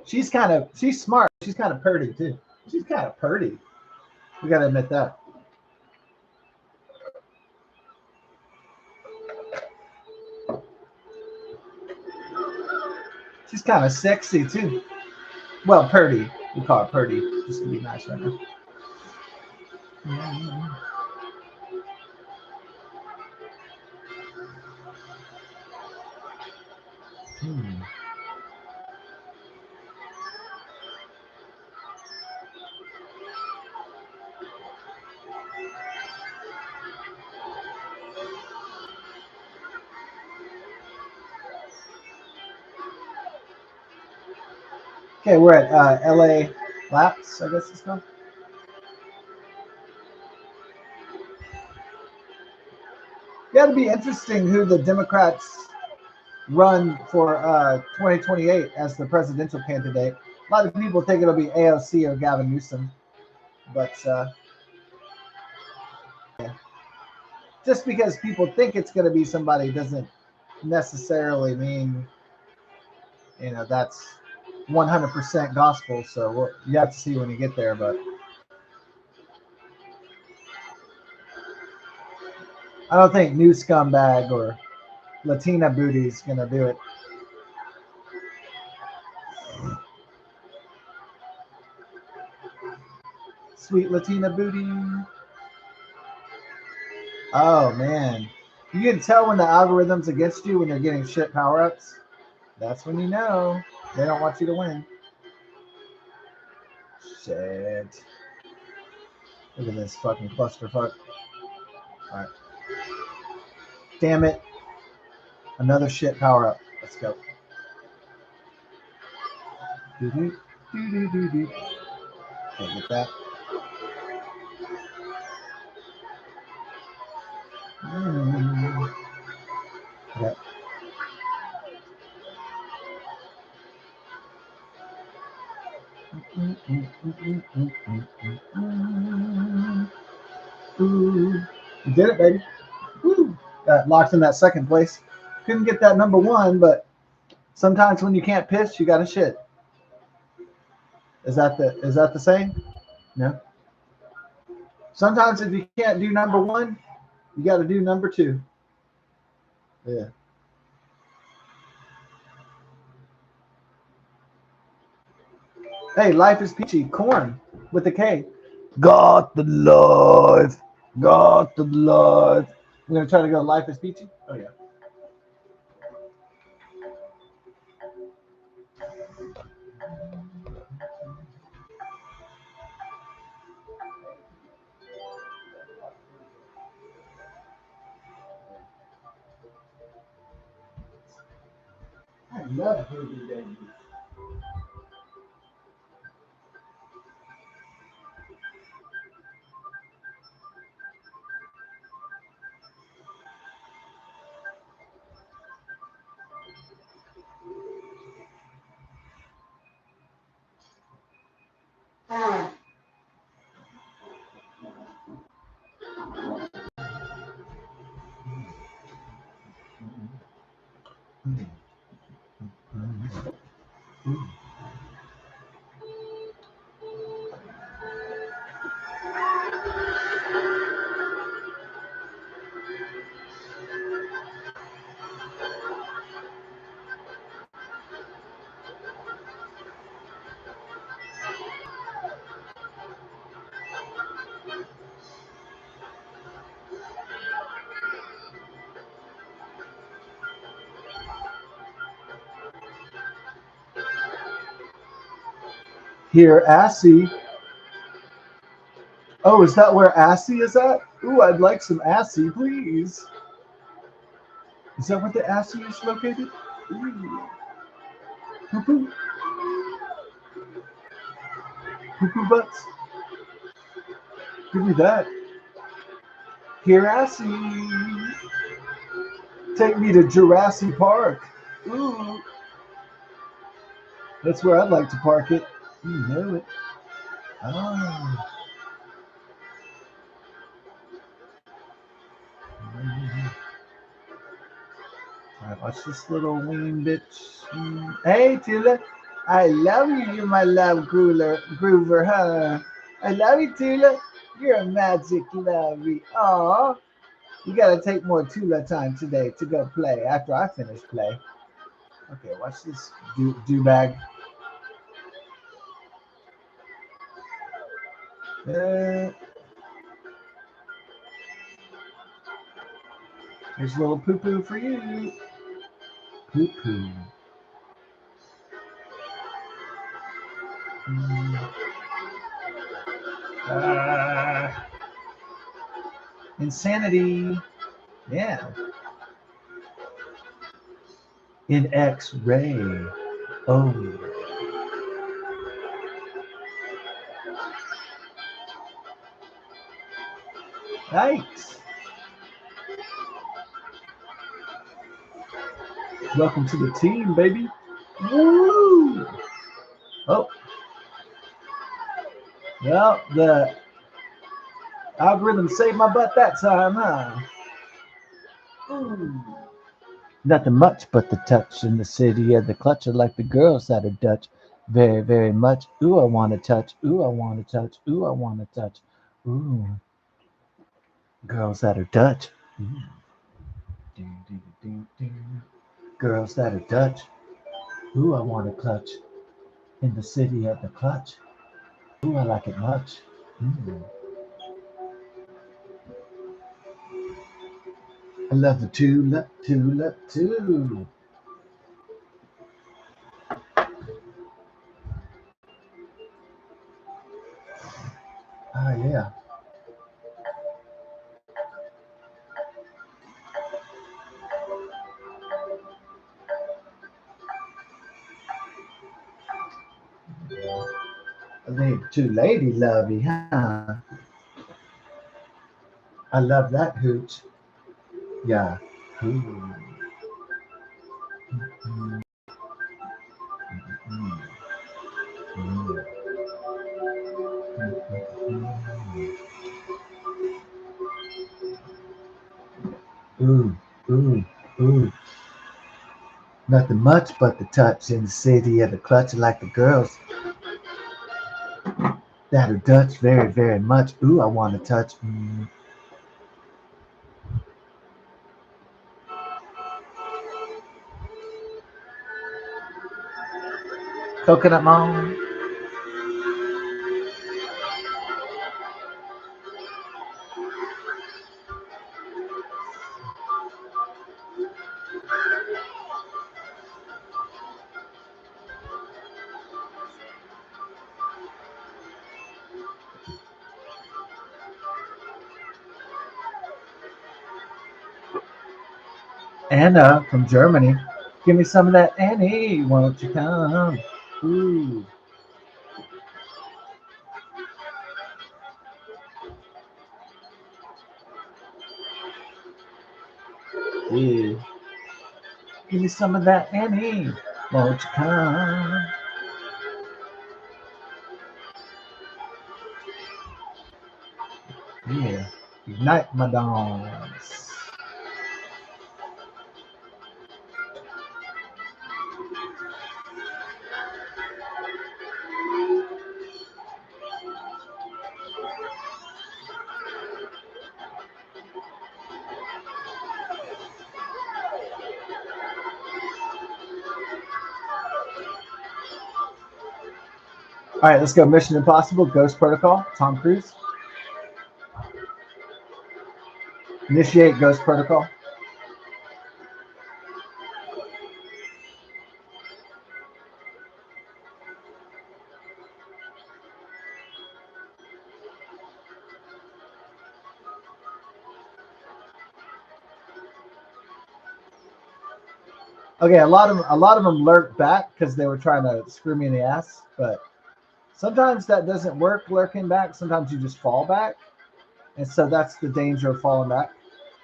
She's smart. She's kind of purdy too. She's kind of purdy. We gotta admit that. She's kind of sexy too. Well, purdy. We call her purdy just to be nice right now. Hmm. Okay, we're at LA Laps, I guess it's called. Yeah, it'd be interesting who the Democrats run for 2028 as the presidential candidate. A lot of people think it'll be AOC or Gavin Newsom, but just because people think it's going to be somebody doesn't necessarily mean that's 100% gospel. So you have to see when you get there. But I don't think new scumbag or Latina booty is going to do it. Sweet Latina booty. Oh man, you can tell when the algorithm's against you when you're getting shit power ups. That's when you know they don't want you to win. Shit. Look at this fucking clusterfuck. All right. Damn it. Another shit power up. Let's go. Doo-doo, doo-doo-doo-doo. Can't get that. Okay. Ooh. You did it, baby. Woo. Got locked in that second place. Couldn't get that number one, but sometimes when you can't piss, you gotta shit. Is that the same? No. Sometimes if you can't do number one, you got to do number two. Yeah. Hey, life is peachy. Corn with the K. Got the life. Got the life. We're gonna try to go. Life is peachy. Oh yeah. Love Ruby babies. Here, Assy. Oh, is that where Assy is at? Ooh, I'd like some Assy, please. Is that where the Assy is located? Ooh. Poo-poo. Poo-poo butts. Give me that. Here, Assy. Take me to Jurassic Park. Ooh. That's where I'd like to park it. You know it. Ah. All right, watch this little ween bitch. Hey, Tula. I love you. You're my love groover, huh? I love you, Tula. You're a magic lovey. Aw. You gotta take more Tula time today to go play after I finish play. Okay, watch this do bag. There's a little poo poo for you. Poo poo. Insanity. Yeah. In X-ray. Oh, yikes. Welcome to the team, baby. Woo! Oh, well, the algorithm saved my butt that time, huh? Ooh. Nothing much but the touch in the city of the clutch are like the girls that are Dutch. Very, very much. Ooh, I want to touch. Ooh, I want to touch. Ooh, I want to touch. Ooh, girls that are Dutch. Ooh. Do, do, do, do. Girls that are Dutch. Ooh, I want to clutch in the city of the clutch. Ooh, I like it much. Ooh. I love the tulip, tulip, too. Ah, yeah. I think too lady lovey, huh? I love that hooch. Yeah. Ooh. Mm, mm, mm, mm. Ooh, ooh, ooh. Nothing much but the touch in the city of the clutch like the girls that are Dutch very, very much. Ooh, I want to touch. Coconut Mom. Anna from Germany. Give me some of that Annie, won't you come? Ooh. Yeah. Give me some of that Annie, won't you come? Yeah. Ignite my dawns. All right, let's go. Mission Impossible, Ghost Protocol, Tom Cruise. Initiate Ghost Protocol. Okay, a lot of them lurk back because they were trying to screw me in the ass. But sometimes that doesn't work lurking back. Sometimes you just fall back, and so that's the danger of falling back.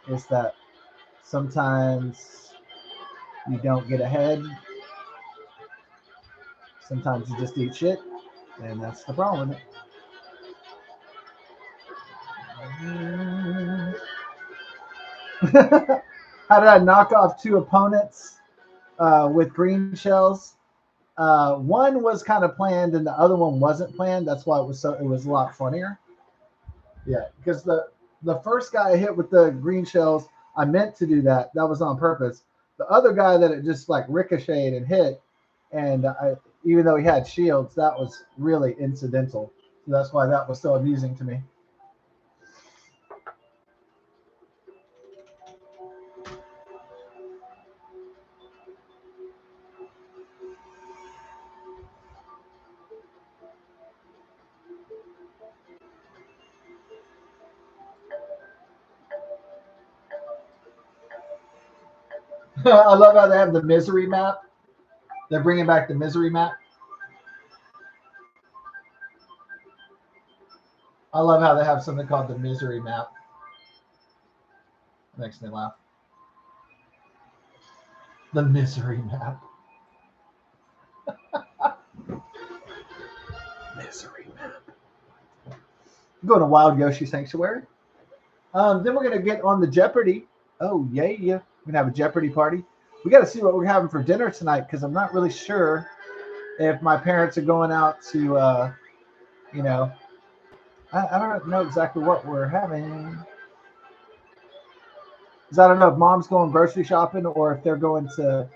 Is that sometimes you don't get ahead. Sometimes you just eat shit, and that's the problem with it. How did I knock off two opponents with green shells? One was kind of planned, and the other one wasn't planned. That's why it was a lot funnier. Yeah, because the first guy I hit with the green shells, I meant to do that. That was on purpose. The other guy that it just like ricocheted and hit, and even though he had shields, that was really incidental. So that's why that was so amusing to me. I love how they have the misery map. They're bringing back the misery map. I love how they have something called the misery map. Makes me laugh. The misery map. Misery map. Go to Wild Yoshi Sanctuary. Then we're gonna get on the Jeopardy. Oh yeah, yeah. We're gonna have a Jeopardy party. We got to see what we're having for dinner tonight because I'm not really sure if my parents are going out to, you know, I don't know exactly what we're having. Because I don't know if mom's going grocery shopping or if they're going to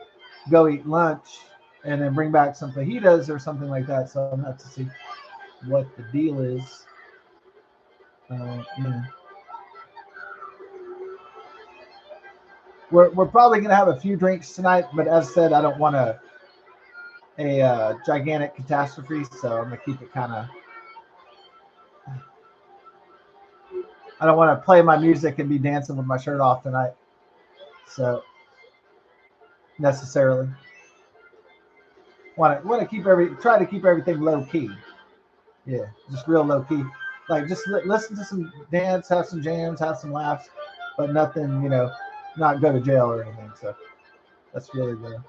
go eat lunch and then bring back some fajitas or something like that. So I'm gonna have to see what the deal is. Yeah. We're probably gonna have a few drinks tonight, but as said, I don't want a gigantic catastrophe, so I'm gonna keep it kind of. I don't want to play my music and be dancing with my shirt off tonight. So necessarily want to try to keep everything low key. Yeah, just real low key. Like just listen to some dance, have some jams, have some laughs, but nothing, not go to jail or anything. So that's really the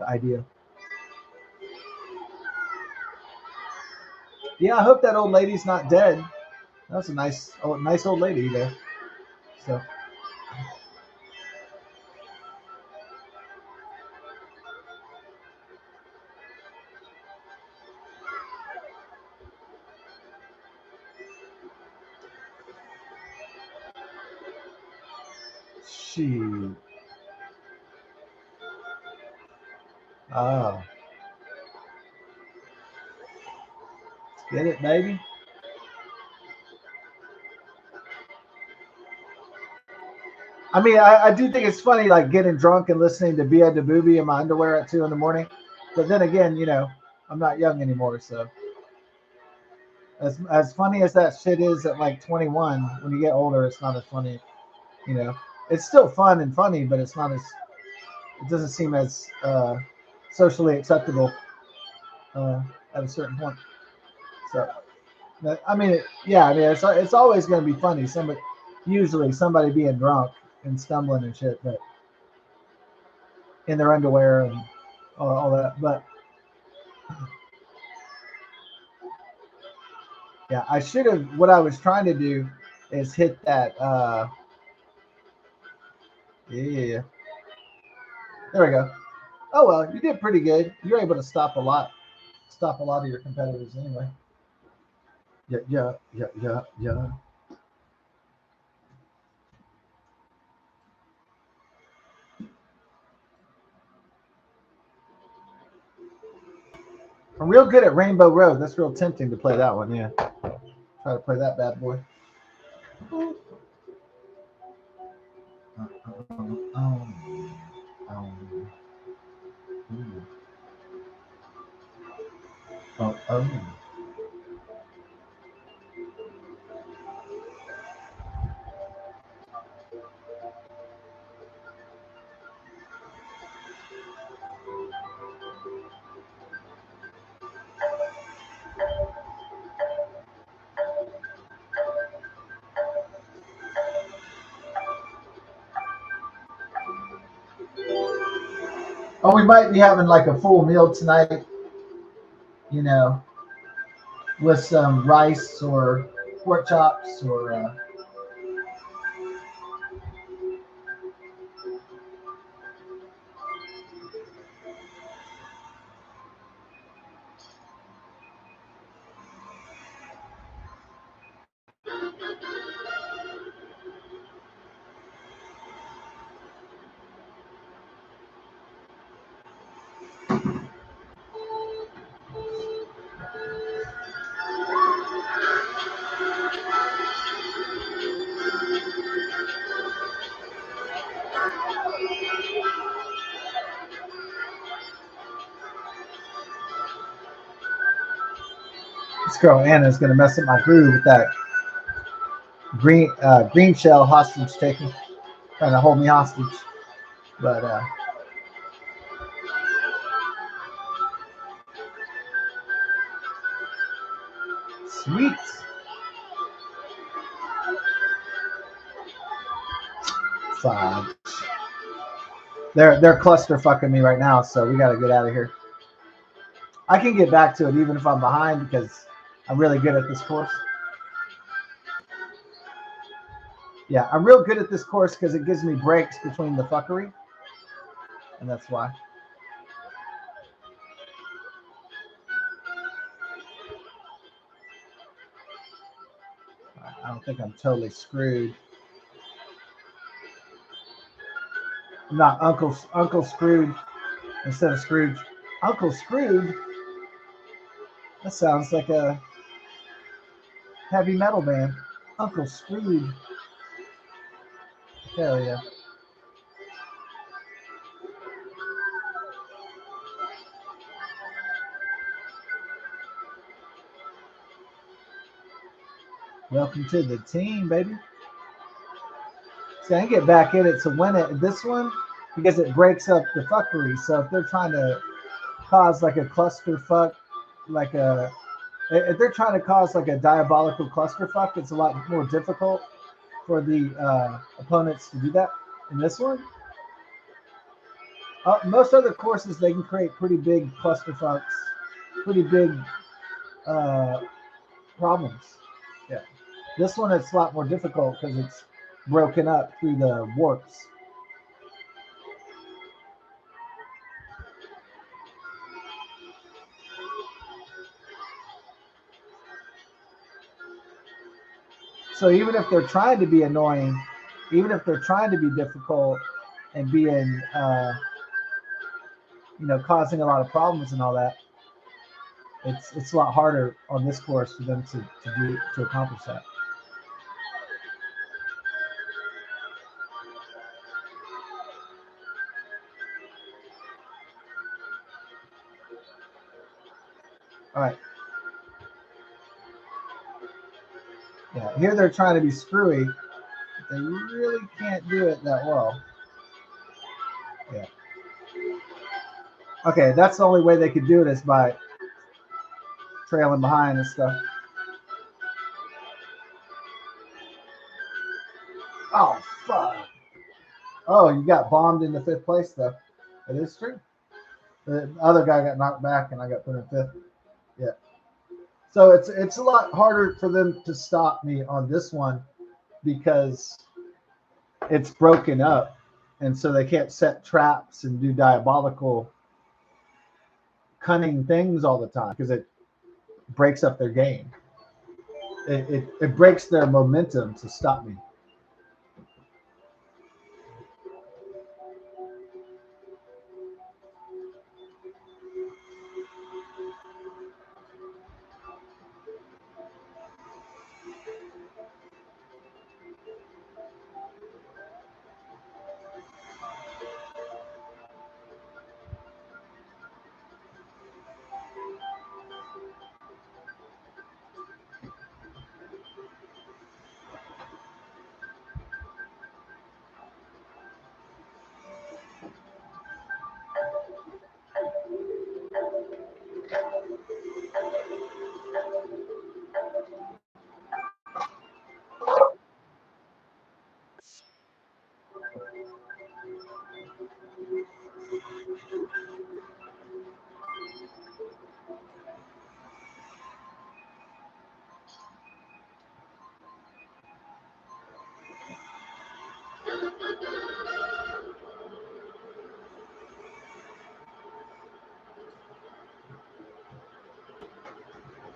idea. Yeah, I hope that old lady's not dead. That's a nice old lady there. So she, oh, get it, baby. I mean, I do think it's funny, like getting drunk and listening to Bia the Booby in my underwear at 2 in the morning. But then again, I'm not young anymore. So as funny as that shit is at like 21, when you get older, it's not as funny. You know, it's still fun and funny, but it's not as it doesn't seem as socially acceptable at a certain point. So, I mean, yeah, I mean, it's always going to be funny. Usually somebody being drunk and stumbling and shit, but in their underwear and all that. But yeah, I should have. What I was trying to do is hit that. Yeah, there we go. Oh well, you did pretty good. You're able to stop a lot of your competitors anyway. Yeah, yeah, yeah, yeah, yeah. I'm real good at Rainbow Road. That's real tempting to play that one. Yeah, try to play that bad boy. Oh, oh. Oh, we might be having like a full meal tonight, you know, with some rice or pork chops or. This girl Anna's gonna mess up my groove with that green shell hostage taking, trying to hold me hostage. But sweet. Fudge. They're cluster fucking me right now, so we gotta get out of here. I can get back to it even if I'm behind because I'm really good at this course. Yeah, I'm real good at this course because it gives me breaks between the fuckery, and that's why. I don't think I'm totally screwed. I'm not Uncle Scrooge instead of Scrooge. Uncle Scrooge. That sounds like a heavy metal band. Uncle Scrooge. Hell yeah. Welcome to the team, baby. See, I can get back in it to win it. This one, because it breaks up the fuckery. So if they're trying to cause like a clusterfuck, like a if they're trying to cause like a diabolical clusterfuck, it's a lot more difficult for the opponents to do that. In this one, most other courses they can create pretty big clusterfucks, pretty big uh, problems. Yeah, this one it's a lot more difficult because it's broken up through the warps. So even if they're trying to be annoying, even if they're trying to be difficult and being, causing a lot of problems and all that, it's a lot harder on this course for them to accomplish that. All right. Yeah. Here they're trying to be screwy. They really can't do it that well. Yeah. Okay, that's the only way they could do it is by trailing behind and stuff. Oh, fuck. Oh, you got bombed into fifth place, though. It is true. The other guy got knocked back, and I got put in fifth. Yeah. So it's a lot harder for them to stop me on this one because it's broken up, and so they can't set traps and do diabolical, cunning things all the time because it breaks up their game. It breaks their momentum to stop me.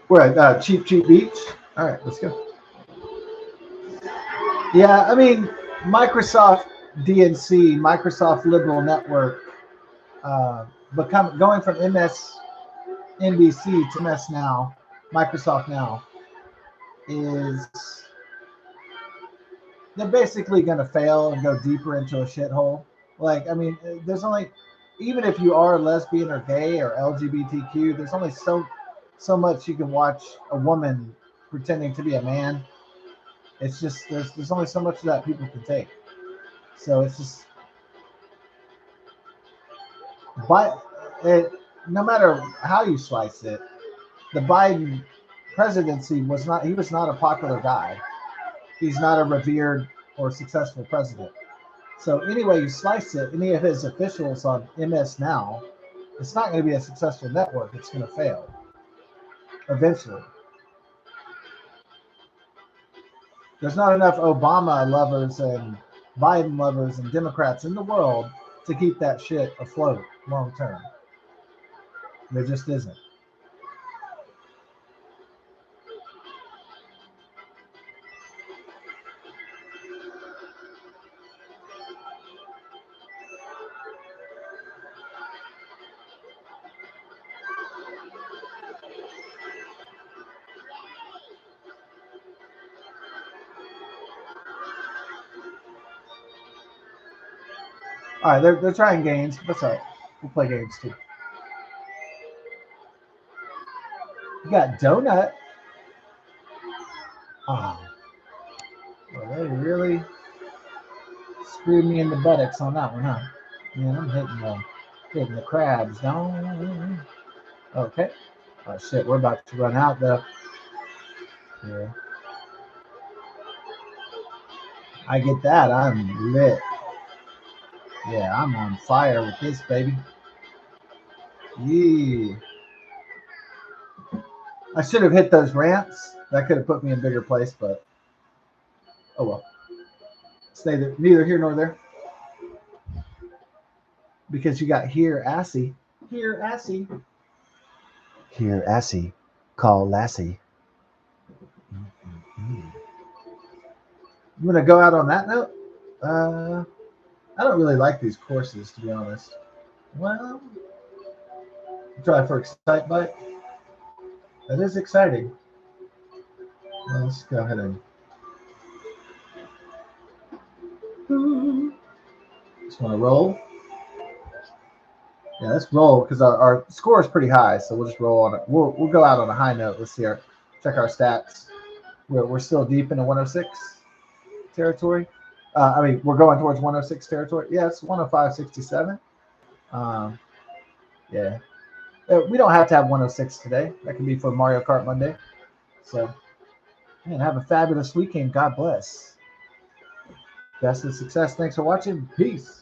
We're at Cheap Beach. All right, let's go. Yeah, I mean, Microsoft DNC, Microsoft Liberal Network, going from MSNBC to MS Now, Microsoft Now, is they're basically going to fail and go deeper into a shithole. Like, I mean, there's only, even if you are lesbian or gay or LGBTQ, there's only so much you can watch a woman pretending to be a man. It's just there's only so much that people can take. So it's just, but it, no matter how you slice it, the Biden presidency he was not a popular guy. He's not a revered or successful president. So anyway you slice it, any of his officials on MS Now, it's not going to be a successful network. It's going to fail eventually. There's not enough Obama lovers and Biden lovers and Democrats in the world to keep that shit afloat long term. There just isn't. All right, they're trying games. That's all right. We'll play games too. You got Donut. Oh, well, they really screwed me in the buttocks on that one, huh? Man, I'm hitting the crabs down. Okay. Oh shit, we're about to run out though. Yeah. I get that. I'm lit. Yeah, I'm on fire with this baby. Yeah. I should have hit those ramps. That could have put me in a bigger place, but oh well. It's neither here nor there. Because you got here, Assy. Here, Assy. Here, Assy. Call Lassie. You want to go out on that note? I don't really like these courses, to be honest. Well, try for Excite Bike. That is exciting. Well, let's go ahead and just want to roll. Yeah, let's roll because our score is pretty high, so we'll just roll on it. We'll go out on a high note. Let's see check our stats. We're still deep in the 106 territory. I mean, we're going towards 106 territory. Yeah, it's 105.67. Yeah. We don't have to have 106 today. That can be for Mario Kart Monday. So, man, have a fabulous weekend. God bless. Best of success. Thanks for watching. Peace.